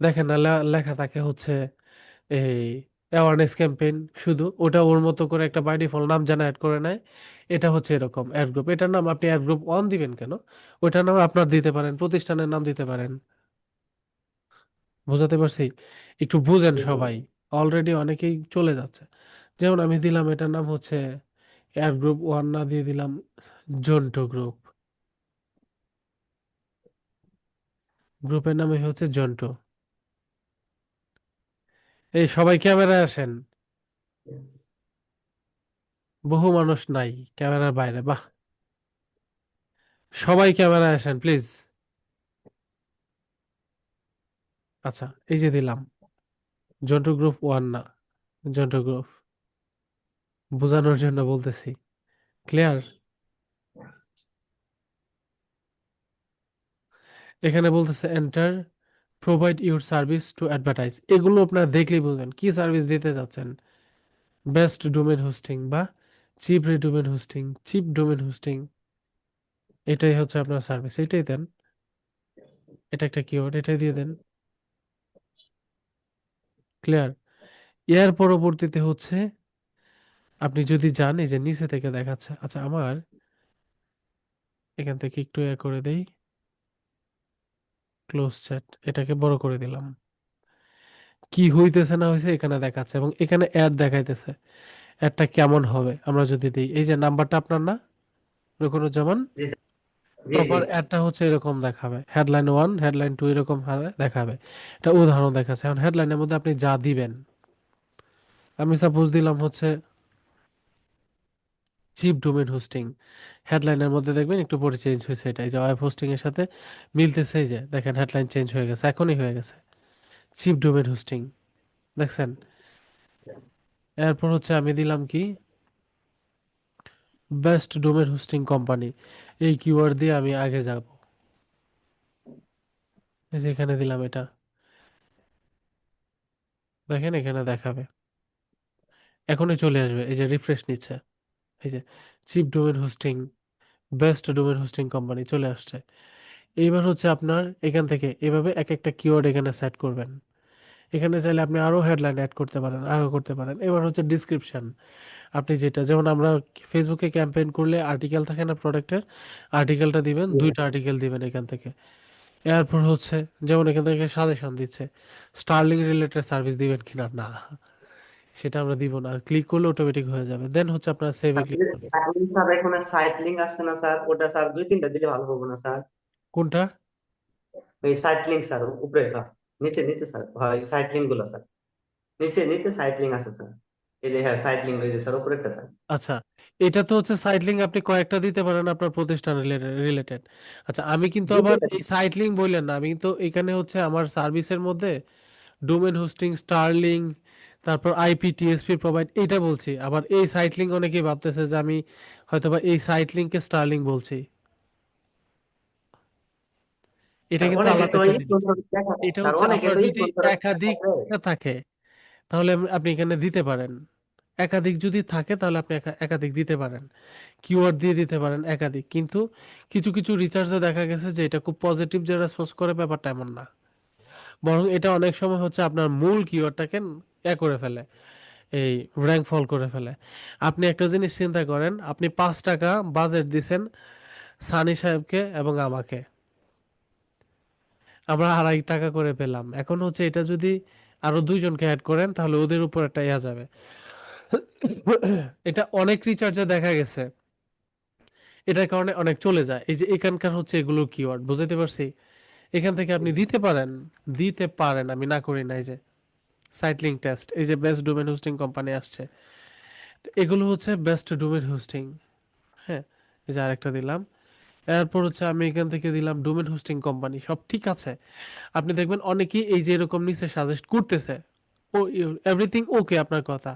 দেখেন না লেখা থাকে হচ্ছে এই অ্যাওয়ারনেস ক্যাম্পেইন, শুধু ওটা ওর মতো করে একটা বাই ডিফল্ট নাম জেনারেট করে নেয়। এটা হচ্ছে এরকম অ্যাড গ্রুপ, এটার নাম আপনি অ্যাড গ্রুপ ওয়ান দিবেন কেন? ওইটার নাম আপনার দিতে পারেন, প্রতিষ্ঠানের নাম দিতে পারেন। বোঝাতে পারছি? একটু বুঝেন সবাই, অলরেডি অনেকেই চলে যাচ্ছে। যেমন আমি দিলাম এটার নাম হচ্ছে অ্যাড গ্রুপ ওয়ান, না দিয়ে দিলাম জন্টু গ্রুপ। গ্রুপের নামে হচ্ছে জন্টু। এই সবাই ক্যামেরায় আসেন, বহু মানুষ নাই ক্যামেরার বাইরে, বাহ, সবাই ক্যামেরায় আসেন প্লিজ। আচ্ছা এই যে দিলাম জন্টু গ্রুপ ওয়ান, না জন্টু গ্রুপ, বোঝানোর জন্য বলতেছি। ক্লিয়ার? এখানে বলতেছে enter provide your service to advertise, এগুলো আপনারা দেখলেই বুঝবেন কি সার্ভিস দিতে যাচ্ছেন। বেস্ট ডোমেন হোস্টিং বা cheap domain hosting, cheap domain hosting, এটাই হচ্ছে আপনার সার্ভিস, এটাই দেন। এটা একটা কিওয়ার্ড, এটাই দিয়ে দেন। ক্লিয়ার? এর পরবর্তীতে হচ্ছে আপনি যদি যান, এই যে নিচে থেকে দেখাচ্ছে, আচ্ছা আমার এখান থেকে একটু করে দেই, ক্লোজ চ্যাট, এটাকে বড় করে দিলাম। কি হইতেছে না হয়েছে এখানে দেখাচ্ছে, এবং এখানে অ্যাড দেখাইতেছে। অ্যাডটা কেমন হবে আমরা যদি দিই, এই যে নাম্বারটা আপনার না রুকনুজ্জামান, জি স্যার। জি জি। প্রপার অ্যাডটা হচ্ছে এরকম দেখাবে, হেডলাইন ওয়ান হেডলাইন টু এরকম ভাবে দেখাবে। এটা উদাহরণ দেখাচ্ছে। এখন হেডলাইনের মধ্যে আপনি যা দিবেন, আমি সাপোজ দিলাম হচ্ছে চিপ ডোমেন হোস্টিং, হেডলাইনের মধ্যে দেখবেন একটু পরে চেঞ্জ হয়েছে, এটা এই যে ওয়েব হোস্টিং এর সাথে মিলতেছে, এই যে দেখেন হেডলাইন চেঞ্জ হয়ে গেছে, এখনই হয়ে গেছে চিপ ডোমেন হোস্টিং, দেখছেন? এরপর হচ্ছে আমি দিলাম কি বেস্ট ডোমেন হোস্টিং কোম্পানি, এই কিওয়ার্ড দিয়ে আমি আগে যাব। এই যে এখানে দিলাম এটা, দেখেন এখানে দেখাবে, এখনই চলে আসবে, এই যে রিফ্রেশ নিচ্ছে, এই যে cheap domain hosting, best domain hosting company চলে আসছে। এইবার হচ্ছে আপনার এখান থেকে এভাবে এক একটা কিওয়ার্ড এখানে সেট করবেন। এখানে চাইলে আপনি আরো হেডলাইন অ্যাড করতে পারেন, আরো করতে পারেন। এবার হচ্ছে ডিসক্রিপশন। আপনি যেটা, যেমন আমরা ফেসবুকে ক্যাম্পেইন করলে আর্টিকেল থাকে না প্রোডাক্টের, আর্টিকেলটা দিবেন, দুইটা আর্টিকেল দিবেন এখান থেকে। এরপর হচ্ছে যেমন এখান থেকে সাজেশন দিচ্ছে, স্টারলিং রিলেটেড সার্ভিস দিবেন কিনা, না সেটা আমরা দিব না, ক্লিক করলে অটোমেটিক হয়ে যাবে। দেন হচ্ছে আপনার সেভে ক্লিক করবেন। স্যার এখানে সাইট লিঙ্ক আসছে না স্যার, ওটা স্যার 2-3টা দিলে ভালো হবে না স্যার? কোনটা? এই সাইট লিঙ্ক স্যার উপরে, হ্যাঁ, নিচে নিচে স্যার, হয় সাইট লিঙ্ক গুলো স্যার, নিচে নিচে সাইট লিঙ্ক আছে স্যার। এই যে হ্যাঁ সাইট লিঙ্ক, এই যে স্যার উপরে একটা স্যার। আচ্ছা, এটা তো হচ্ছে সাইট লিঙ্ক, আপনি কয়েকটা দিতে পারেন আপনার প্রতিষ্ঠান রিলেটেড। আচ্ছা, আমি কিন্তু আবার এই সাইট লিঙ্ক বললেন না, আমি কিন্তু এখানে হচ্ছে আমার সার্ভিসের মধ্যে ডোমেন হোস্টিং, স্টারলিং, তারপর আইপি টিএসপি প্রোভাইড, এটা বলছি। আবার এই সাইট লিঙ্ক অনেকেই ভাবতেছে যে আমি হয়তোবা এই সাইট লিঙ্কে স্টারলিং বলছি, এটা স্যার কিন্তু অনেকে আলাদা তো একটা জিনিস। স্পন্সর দেখা, এটা স্যার হচ্ছে অনেকে আপনার তো যদি স্পন্সর একাধিক থাকে তাহলে আপনি এখানে দিতে পারেন। একাধিক যদি থাকে তাহলে আপনি একাধিক দিতে পারেন, কিওয়ার্ড দিয়ে দিতে পারেন একাধিক। কিন্তু কিছু কিছু রিসার্চে দেখা গেছে যে এটা খুব পজিটিভ যে রেসপন্স করে, ব্যাপারটা এমন না। বরং এটা অনেক সময় হচ্ছে আপনার মূল কিওয়ার্ডটাকে করে ফেলে, এই র্যাঙ্ক ফল করে ফেলে। আপনি একটা জিনিস চিন্তা করেন, আপনি 5 টাকা বাজেট দিছেন সানি সাহেবকে এবং আমাকে, আমরা 2.5 টাকা করে পেলাম। এখন হচ্ছে এটা যদি আরো 2 জনকে অ্যাড করেন তাহলে ওদের উপর একটা ইয়া যাবে। এটা অনেক রিচার্জে দেখা গেছে, এটার কারণে অনেক চলে যায়। এই যে এখানকার হচ্ছে এগুলো কিওয়ার্ড, বুঝাতে পারছি? এখান থেকে আপনি দিতে পারেন, আমি না করি না। এই যে সাইট লিঙ্ক টেস্ট, এই যে বেস্ট ডোমেন হোস্টিং কোম্পানি আসছে, তো এগুলো হচ্ছে বেস্ট ডোমেন হোস্টিং। হ্যাঁ, এই যে আরেকটা দিলাম। এরপর হচ্ছে আমি এখান থেকে দিলাম ডোমেন হোস্টিং কোম্পানি, সব ঠিক আছে। আপনি দেখবেন অনেকেই এই যে এরকম নিচে সাজেস্ট করতেছে, ও এভরিথিং ওকে আপনার কথা,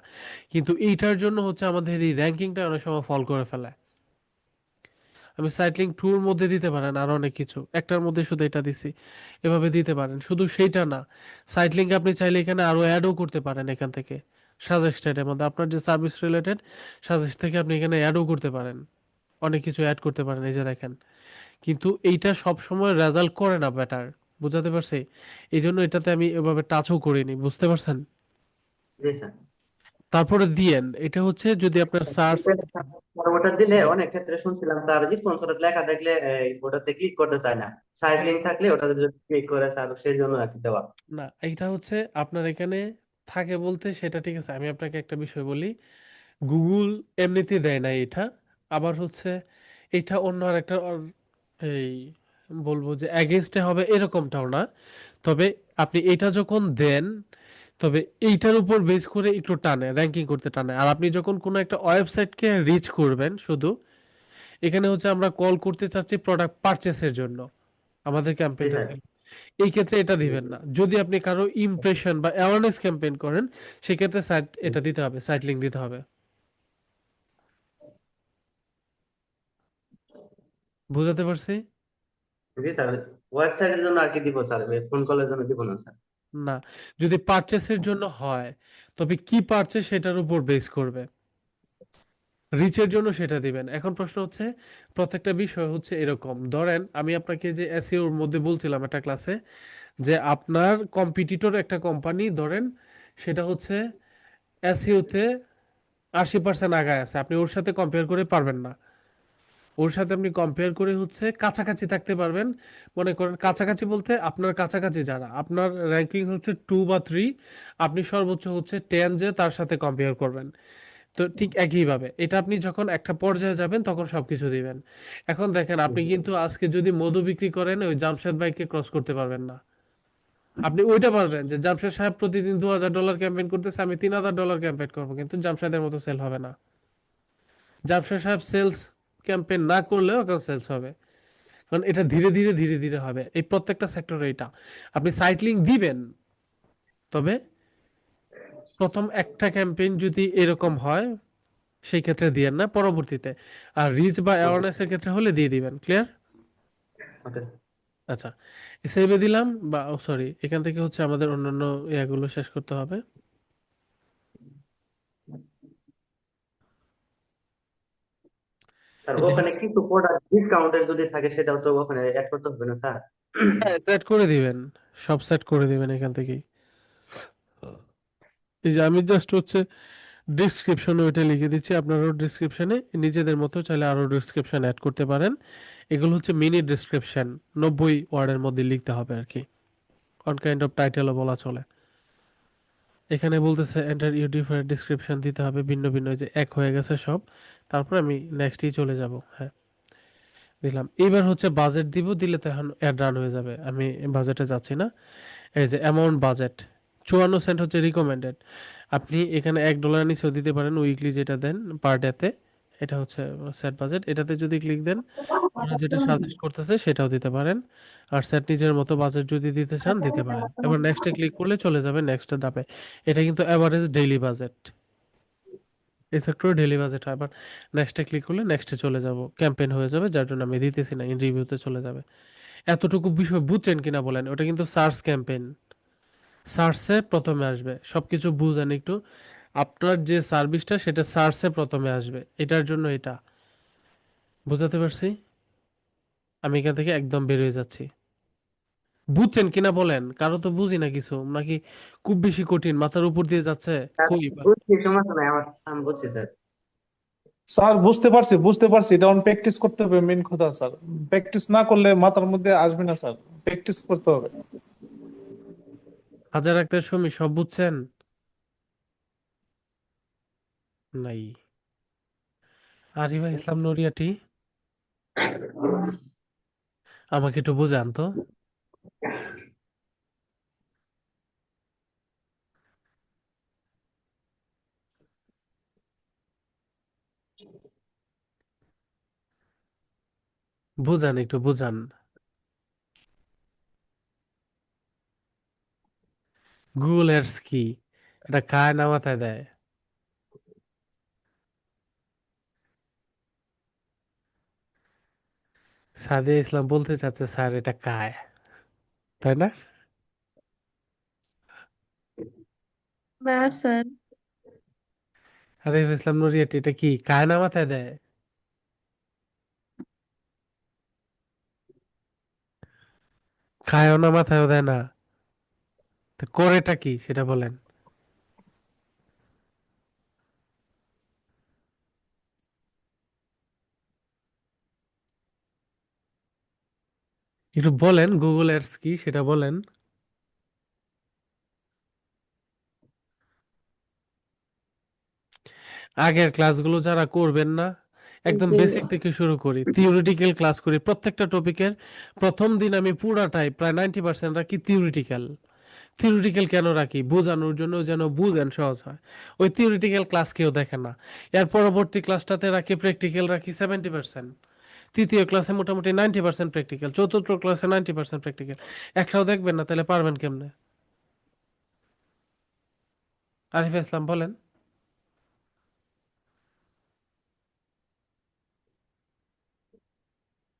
কিন্তু এইটার জন্য হচ্ছে আমাদের এই র্যাঙ্কিংটা অনেক সময় ফল করে ফেলে। আমি সাইক্লিং ট্যুর মধ্যে দিতে পারেন আর অনেক কিছু, একটার মধ্যে শুধু এটা দিছি, এভাবে দিতে পারেন। শুধু সেইটা না, সাইক্লিং আপনি চাইলে এখানে আরো অ্যাডও করতে পারেন এখান থেকে। সাজেস্টেডের মধ্যে আপনার যে সার্ভিস রিলেটেড সাজেস্ট থেকে আপনি এখানে অ্যাডও করতে পারেন, অনেক কিছু অ্যাড করতে পারেন, এই যে দেখেন। কিন্তু এইটা সব সময় রেজাল্ট করে না বেটার, বুঝাতে পারছি? এই জন্য এটাতে আমি এভাবে টাচও করিনি, বুঝতে পারছেন? জি স্যার। তারপরে দিয়েন, এটা হচ্ছে যদি আপনার সার্চ। ওটা দিলে অনেক ক্ষেত্রে শুনছিলাম তার স্পন্সর লেখা দেখলে ওটাতে ক্লিক করতে চায় না, সাইড লিঙ্ক থাকলে ওটাতে যদি ক্লিক করে স্যার, সেই জন্য আর কি দেওয়া। না, এইটা হচ্ছে আপনার এখানে থাকে বলতে সেটা ঠিক আছে। আমি আপনাকে একটা বিষয় বলি, গুগল এমনিতে দেয় না এটা। আবার হচ্ছে এটা অন্য আরেকটা এই বলবো যে অ্যাগেনস্টে হবে এরকমটাও না। তবে আপনি এটা যখন দেন, তবে এইটার উপর বেস করে একটু টানে, র্যাঙ্কিং করতে টানে। আর আপনি যখন কোনো একটা ওয়েবসাইটকে রিচ করবেন, শুধু এখানে হচ্ছে আমরা কল করতে চাচ্ছি প্রোডাক্ট পারচেসের জন্য, আমাদের জি ক্যাম্পেইনটা, স্যার। এই ক্ষেত্রে এটা দিবেন না। যদি আপনি কারো ইমপ্রেশন বা অ্যাওয়ারনেস ক্যাম্পেইন করেন, সেক্ষেত্রে সাইট এটা দিতে হবে, সাইট লিংক দিতে হবে। বুঝাতে পারছি? জি স্যার, ওয়েবসাইটের জন্য আর কি দিব স্যার, ফোন কলের জন্য দিব না স্যার। না, যদি পারচেসের জন্য হয় তবে কি পারচেস সেটার উপর বেস করবে, রিচের জন্য সেটা দিবেন। এখন প্রশ্ন হচ্ছে, প্রত্যেকটা বিষয় হচ্ছে এরকম, ধরেন আমি আপনাকে যে এসইওর মধ্যে বলছিলাম একটা ক্লাসে, যে আপনার কম্পিটিটর একটা কোম্পানি ধরেন, সেটা হচ্ছে এসইওতে 80% আগায় আছে, আপনি ওর সাথে কম্পেয়ার করে পারবেন না। ওর সাথে আপনি কম্পেয়ার করে হচ্ছে কাছাকাছি থাকতে পারবেন। মনে করেন কাছাকাছি বলতে আপনার কাছাকাছি যারা, আপনার র্যাঙ্কিং হচ্ছে 2 বা 3, আপনি সর্বোচ্চ হচ্ছে 10 যে তার সাথে কম্পেয়ার করবেন। তো ঠিক একইভাবে এটা আপনি যখন একটা পর্যায়ে যাবেন তখন সবকিছু দিবেন। এখন দেখেন, আপনি কিন্তু আজকে যদি মধু বিক্রি করেন, ওই জামশেদ ভাইকে ক্রস করতে পারবেন না। আপনি ওইটা পারবেন যে জামশেদ সাহেব প্রতিদিন $2000 ক্যাম্পেইন করতেছে, আমি $3000 ক্যাম্পেইন করবো, কিন্তু জামশেদের মতো সেল হবে না। জামশেদ সাহেব সেলস ক্যাম্পেইন না করলেও এখন সেলস হবে, কারণ এটা ধীরে ধীরে ধীরে ধীরে হবে। এই প্রত্যেকটা সেক্টরে এটা আপনি সাইট লিংক দিবেন, তবে প্রথম একটা ক্যাম্পেইন যদি এরকম হয় সেই ক্ষেত্রে দিয়েন না পরবর্তীতে। আর রিচ বা অ্যাওয়ারনেসের ক্ষেত্রে হলে দিয়ে দিবেন। ক্লিয়ার? ওকে। আচ্ছা, সেভে দিলাম, বা সরি, এখান থেকে হচ্ছে আমাদের অন্যান্য ইয়াগুলো শেষ করতে হবে। স্যার এই যে ওখানে কিছু প্রোডাক্ট ডিসকাউন্টের যদি থাকে সেটাও তো ওখানে অ্যাড করতে হবে না স্যার? হ্যাঁ সেট করে দিবেন, সব সেট করে দিবেন এখান থেকেই। এই যে আমি জাস্ট হচ্ছে ডিসক্রিপশনে ওইটা লিখে দিচ্ছি, আপনারাও ডিসক্রিপশনে নিজেদের মতো চাইলে আরো ডিসক্রিপশন অ্যাড করতে পারেন। এগুলো হচ্ছে মিনি ডিসক্রিপশন, 90 ওয়ার্ডের মধ্যে লিখতে হবে আর কি, অন কাইন্ড অফ টাইটেলও বলা চলে। এখানে বলতেছে এন্টার ইউ ডিফারেন্ট ডিসক্রিপশন দিতে হবে ভিন্ন ভিন্ন, এই যে এক হয়ে গেছে সব। তারপর আমি নেক্সটেই চলে যাব। হ্যাঁ দিলাম। এবার হচ্ছে বাজেট দিব, দিলে তো এখন অ্যাড রান হয়ে যাবে, আমি বাজেটে যাচ্ছি না। এই যে অ্যামাউন্ট বাজেট 54 সেন্ট হচ্ছে রিকমেন্ডেড। আপনি এখানে $1 নিচেও দিতে পারেন, উইকলি যেটা দেন পার ডেতে, এটা হচ্ছে সেট বাজেট। এটাতে যদি ক্লিক দেন ওরা যেটা সাজেস্ট করতেছে সেটাও দিতে পারেন। আর সেট নিজের মতো বাজেট যদি দিতে চান দিতে পারেন। এবার নেক্সটে ক্লিক করলে চলে যাবে নেক্সট ধাপে। এটা কিন্তু অ্যাভারেজ ডেইলি বাজেট, এই সেক্টরে ডেইলি বাজেট হয়। এবার নেক্সটে ক্লিক করলে নেক্সটে চলে যাব, ক্যাম্পেইন হয়ে যাবে, যার জন্য আমি দিতেছি না, ইন রিভিউতে চলে যাবে। এতটুকু বিষয় বুঝছেন কিনা বলেন? ওটা কিন্তু সার্চ ক্যাম্পেইন, সার্চে প্রথমে আসবে, সবকিছু বুঝেন একটু। আপনার যে সার্ভিসটা সেটা সার্চে প্রথমে আসবে, এটার জন্য এটা বুঝাতে পারছি? আমি এখান থেকে একদম বের হয়ে যাচ্ছি। বুঝছেন কিনা বলেন, কারো তো বুঝি না কিছু, নাকি খুব বেশি কঠিন, মাথার উপর দিয়ে যাচ্ছে? স্যার কই বা বুঝছি, সমস্যা নাই আমার, আমি বুঝছি স্যার। স্যার বুঝতে পারছি, এটা প্র্যাকটিস করতে হবে, মেন কথা স্যার। প্র্যাকটিস না করলে মাথার মধ্যে আসবে না স্যার, প্র্যাকটিস করতে হবে। হাজার আক্তার সমী সব বুঝছেন? নাই। আরিফা ইসলাম নরিয়াটি, আমাকে একটু বোঝান তো। বুঝান, একটু বুঝান। গুগল এডস কি? এটা কায় না মাথায় দেয়? সাদিয়া ইসলাম বলতে চাচ্ছে স্যার এটা কায়, তাই না? না স্যার। আরিফ ইসলাম নরিয়াটি, এটা কি কায় না মাথায় দেয়? খায়ও না মাথায়ও দেয় না, তো করেটা কি সেটা বলেন। একটু বলেন গুগল এডস কি সেটা বলেন। আগের ক্লাসগুলো যারা করবেন না, একদম জি বেসিক থেকে শুরু করি, থিওরিটিক্যাল ক্লাস করি প্রত্যেকটা টপিকের। প্রথম দিন আমি পুরাটাই প্রায় 90% রাখি থিওরিটিক্যাল। থিওরিটিক্যাল কেন রাখি? বোঝানোর জন্য, যেন বুঝেন সহজ হয়। ওই থিওরিটিক্যাল ক্লাস কেউ দেখে না। এর পরবর্তী ক্লাসটাতে রাখি প্র্যাকটিক্যাল, রাখি 70%। তৃতীয় ক্লাসে মোটামুটি 90% প্র্যাকটিক্যাল, চতুর্থ ক্লাসে 90% প্র্যাকটিক্যাল। একটাও দেখবেন না, তাহলে পারবেন কেমনে? আরিফ ইসলাম বলেন।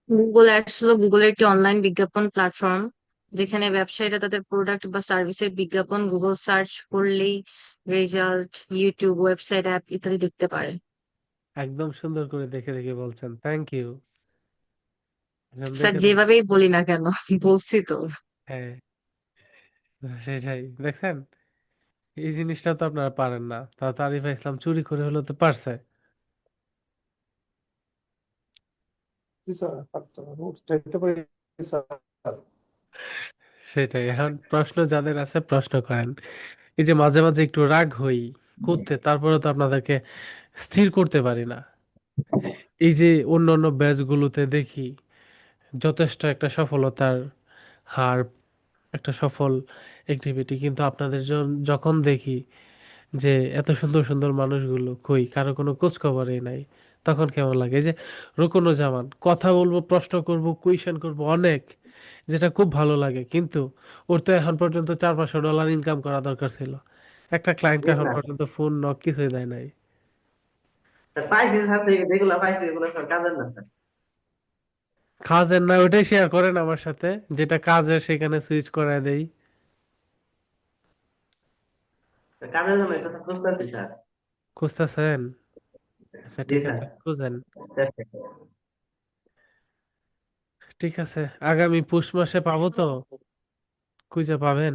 গুগল অ্যাডস হলো গুগলের একটি অনলাইন বিজ্ঞাপন প্ল্যাটফর্ম, যেখানে ব্যবসায়ীরা তাদের প্রোডাক্ট বা সার্ভিসের বিজ্ঞাপন গুগল সার্চ করলেই রেজাল্ট, ইউটিউব, ওয়েবসাইট, অ্যাপ ইত্যাদি দেখতে পারে। একদম সুন্দর করে দেখে দেখে বলছেন, থ্যাংক ইউ। স্যার দেখে দেখে, যেভাবেই বলি না কেন, বলছি তো। হ্যাঁ সেটাই দেখছেন। এই জিনিসটা তো আপনারা পারেন না, তা তো আরিফা ইসলাম চুরি করে হলো তো পারছে। জি স্যার, চাইতে পারি স্যার। সেটাই, এখন প্রশ্ন যাদের আছে প্রশ্ন করেন। এই যে মাঝে মাঝে একটু রাগ হই করতে, তারপরে তো আপনাদেরকে স্থির করতে পারি না। এই যে অন্য অন্য ব্যাচগুলোতে দেখি যথেষ্ট একটা সফলতার হার, একটা সফল অ্যাক্টিভিটি, কিন্তু আপনাদের যখন দেখি যে এত সুন্দর সুন্দর মানুষগুলো কই, কারো কোনো খোঁজ খবরই নাই, তখন কেমন লাগে? এই যে রুকনুজ্জামান, কথা বলবো, প্রশ্ন করব, কুইশন করব অনেক, যেটা খুব ভালো লাগে, কিন্তু ওর তো এখন পর্যন্ত $400-500 ইনকাম করা দরকার ছিল। একটা ক্লায়েন্টকে জি এখন স্যার। পর্যন্ত ফোন নক কিছুই দেয় নাই। স্যার পাইছি স্যার, যেগুলো পাইছি এগুলো স্যার কাজের না স্যার। কাজের না ওইটাই শেয়ার করেন আমার সাথে, যেটা কাজের সেখানে সুইচ করায় দেই। কাজের জন্য তো স্যার খুঁজতেছি স্যার। খুঁজতেছেন? আচ্ছা জি ঠিক স্যার, আছে, খুঁজেন। চেষ্টা করব। ঠিক আছে, আগামী পৌষ মাসে পাবো তো, খুঁজে পাবেন।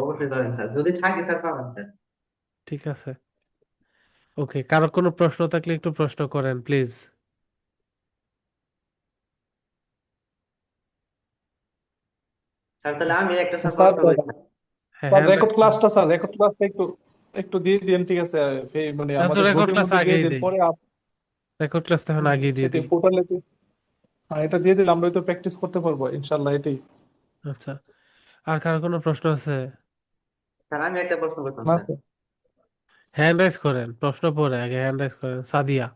অবশ্যই পাবেন স্যার, যদি থাকে স্যার পাবেন স্যার। ঠিক আছে, ওকে। কারো কোনো প্রশ্ন থাকলে একটু প্রশ্ন করেন প্লিজ। স্যার তাহলে আমি একটা স্যার স্যার প্রশ্ন করি স্যার। হ্যাঁ, স্যার হ্যান্ড রাইজ করেন। রেকর্ড ক্লাসটা একটু একটু দিয়ে দিন, ঠিক আছে? মানে না তো, আমাদের রেকর্ড গ্রুপের ক্লাস মধ্যে দিয়ে আগেই দিন, দেই, পরে রেকর্ড ক্লাস তো এখন আগেই দিয়ে সেটি দিই। পোর্টালে, হ্যাঁ এটা দিয়ে দিলে আমরা তো প্র্যাকটিস করতে পারবো ইনশাল্লাহ, এটাই। আচ্ছা, আর কারো কোনো প্রশ্ন আছে? স্যার আমি একটা প্রশ্ন করতাম না স্যার। স্যার। হ্যান্ড রাইজ করেন, প্রশ্ন পরে আগে হ্যান্ড রাইজ করেন। সাদিয়া,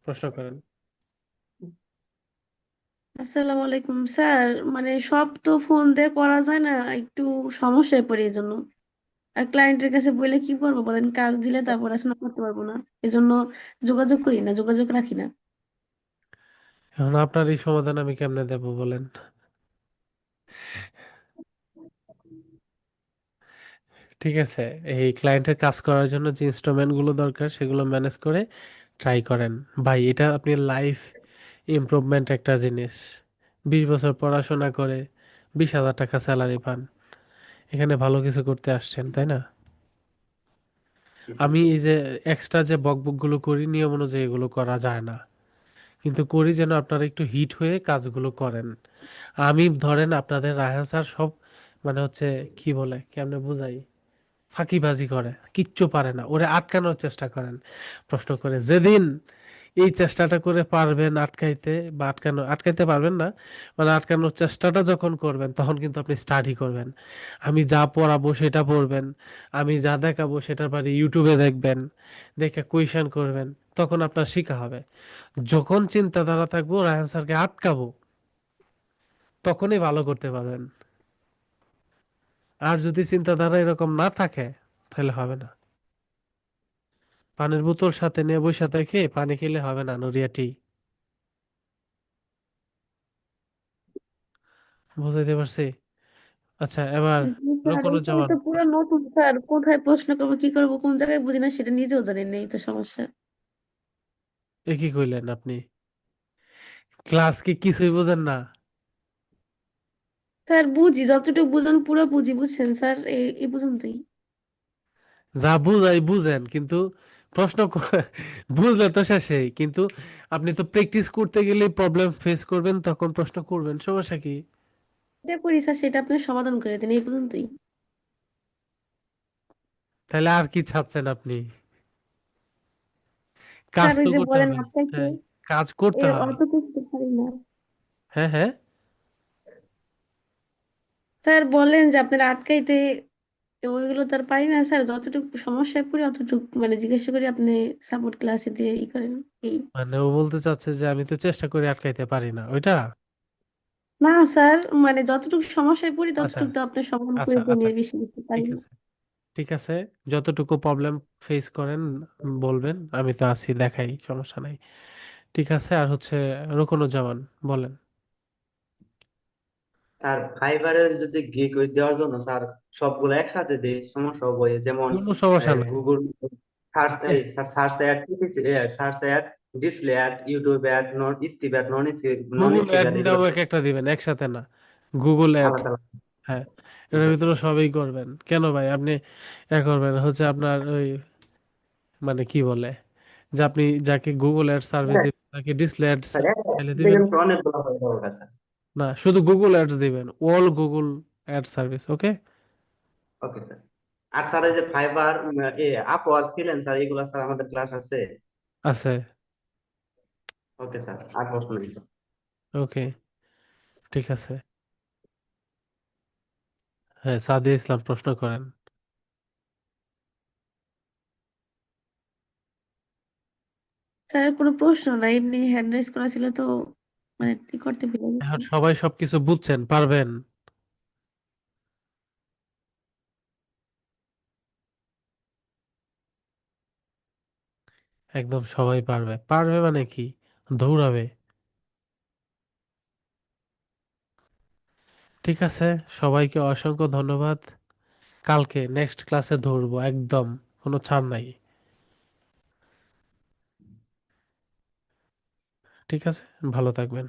প্রশ্ন করেন। আসসালামু আলাইকুম স্যার, মানে সব তো ফোন দিয়ে করা যায় না, একটু সমস্যায় পড়ি এই জন্য। আর ক্লায়েন্টের কাছে বলে কি করবো বলেন, কাজ দিলে তারপর আসলে করতে পারবো না, এজন্য যোগাযোগ করি না, যোগাযোগ রাখি না। এখন আপনার এই সমাধান আমি কেমনে দেব বলেন? ঠিক আছে, এই ক্লায়েন্টের কাজ করার জন্য যে ইনস্ট্রুমেন্ট গুলো দরকার সেগুলো ম্যানেজ করে ট্রাই করেন। ভাই, এটা আপনি লাইফ ইমপ্রুভমেন্ট একটা জিনিস। 20 বছর পড়াশোনা করে 20,000 টাকা স্যালারি পান, এখানে ভালো কিছু করতে আসছেন, তাই না? আমি এই যে এক্সট্রা যে বকবক গুলো করি, নিয়ম অনুযায়ী এগুলো করা যায় না, কিন্তু করি যেন আপনারা একটু হিট হয়ে কাজগুলো করেন। আমি ধরেন আপনাদের রায়হান স্যার সব মানে হচ্ছে কি বলে কেমনে বুঝাই, ফাঁকিবাজি করে, কিচ্ছু পারে না, ওরে আটকানোর চেষ্টা করেন প্রশ্ন করে। যেদিন এই চেষ্টাটা করে পারবেন আটকাইতে, বা আটকাইতে পারবেন না, মানে আটকানোর চেষ্টাটা যখন করবেন তখন কিন্তু আপনি স্টাডি করবেন। আমি যা পড়াবো সেটা পড়বেন, আমি যা দেখাবো সেটার বারে ইউটিউবে দেখবেন, দেখে কুয়েশন করবেন, তখন আপনার শিখা হবে। যখন চিন্তাধারা থাকবো রায়হান স্যারকে আটকাবো, তখনই ভালো করতে পারবেন। আর যদি চিন্তাধারা এরকম না থাকে তাহলে হবে না। পানির বোতল সাথে নিয়ে বসে থেকে পানি খেলে হবে না, নড়িয়াটি। বুঝাইতে পারছি? আচ্ছা, এবার জি স্যার, এখানে রুকনুজ্জামান তো পুরো নতুন স্যার, কোথায় প্রশ্ন করবো কি করবো কোন জায়গায় বুঝি না সেটা নিজেও জানি না, এই তো সমস্যা। এ কি কইলেন আপনি? ক্লাস কি কিছুই বোঝেন না? স্যার বুঝি, যতটুকু বুঝেন পুরো বুঝি, বুঝছেন স্যার, এই পর্যন্তই। যা বুঝাই বুঝেন, কিন্তু প্রশ্ন বুঝলে তো শেষেই, কিন্তু আপনি তো প্র্যাকটিস করতে গেলে প্রবলেম ফেস করবেন, তখন প্রশ্ন করবেন, সমস্যা কি? যেটা করি স্যার সেটা আপনি সমাধান করে দেন, এই পর্যন্তই। তাহলে আর কি চাচ্ছেন আপনি? কাজ স্যার ওই তো যে করতে বলেন হবে। আপনাকে, হ্যাঁ, কাজ করতে হয়। অতটুকু তো পারি না। হ্যাঁ, হ্যাঁ। স্যার বলেন যে আপনারা আটকাইতে, ওইগুলো তো আর পারি না স্যার, যতটুকু সমস্যায় পড়ি অতটুকু মানে জিজ্ঞাসা করি, আপনি সাপোর্ট ক্লাসে দিয়ে ই করেন। এই মানে ও বলতে চাচ্ছে যে আমি তো চেষ্টা করে আটকাইতে পারি না, ওইটা? না স্যার, মানে যতটুকু সমস্যায় পড়ি আচ্ছা, ততটুকু তো আপনি সমাধান করে আচ্ছা, দেন, আচ্ছা, এর বেশি কিছু পারি ঠিক না। আছে, ঠিক আছে। যতটুকু প্রবলেম ফেস করেন বলবেন, আমি তো আছি, দেখাই, সমস্যা নাই। ঠিক আছে, আর হচ্ছে রুকনুজ্জামান, বলেন। স্যার ফাইবারে যদি গিগ দেওয়ার জন্য স্যার সবগুলো একসাথে দিই, সমস্যা হবে, যেমন কোনো সমস্যা নাই। গুগল সার্চ, এই sir search ad, search ad, display ad, YouTube ad, non স্টিভ অ্যাড, নন গুগল স্টিভ অ্যাড অ্যাড, এগুলো নাও এক একটা দিবেন, একসাথে না, গুগল অ্যাড। আলাদা আলাদা। হ্যাঁ, জি এটার স্যার। ভিতরে সবই করবেন। কেন ভাই আপনি করবেন হচ্ছে আপনার ওই মানে কি বলে, যে আপনি যাকে গুগল অ্যাড সার্ভিস হ্যাঁ, দিবেন তাকে ডিসপ্লে অ্যাড স্যার চাইলে দিবেন দেখেন না? তো অনেকগুলো হয়ে যাবে স্যার। না, শুধু গুগল অ্যাডস দিবেন, all Google ad service, okay? Okay sir. আর স্যার এই যে ফাইবার, আপওয়ার্ক, ফ্রিল্যান্সার, এগুলো স্যার আমাদের ক্লাস আছে। আছে, ওকে স্যার, আর প্রশ্ন নেই স্যার। ওকে, ঠিক আছে। হ্যাঁ, সাদিয়া ইসলাম, প্রশ্ন করেন। স্যার কোনো প্রশ্ন নাই, এমনি হ্যান্ড রাইজ করা ছিল তো, মানে কি করতে ভুলে গেছি। এখন সবাই সবকিছু বুঝছেন, পারবেন? একদম সবাই পারবে, পারবে মানে কি, দৌড়াবে। ঠিক আছে, সবাইকে অসংখ্য ধন্যবাদ। কালকে নেক্সট ক্লাসে ধরবো একদম, কোনো ছাড় নাই। ঠিক আছে? ভালো থাকবেন।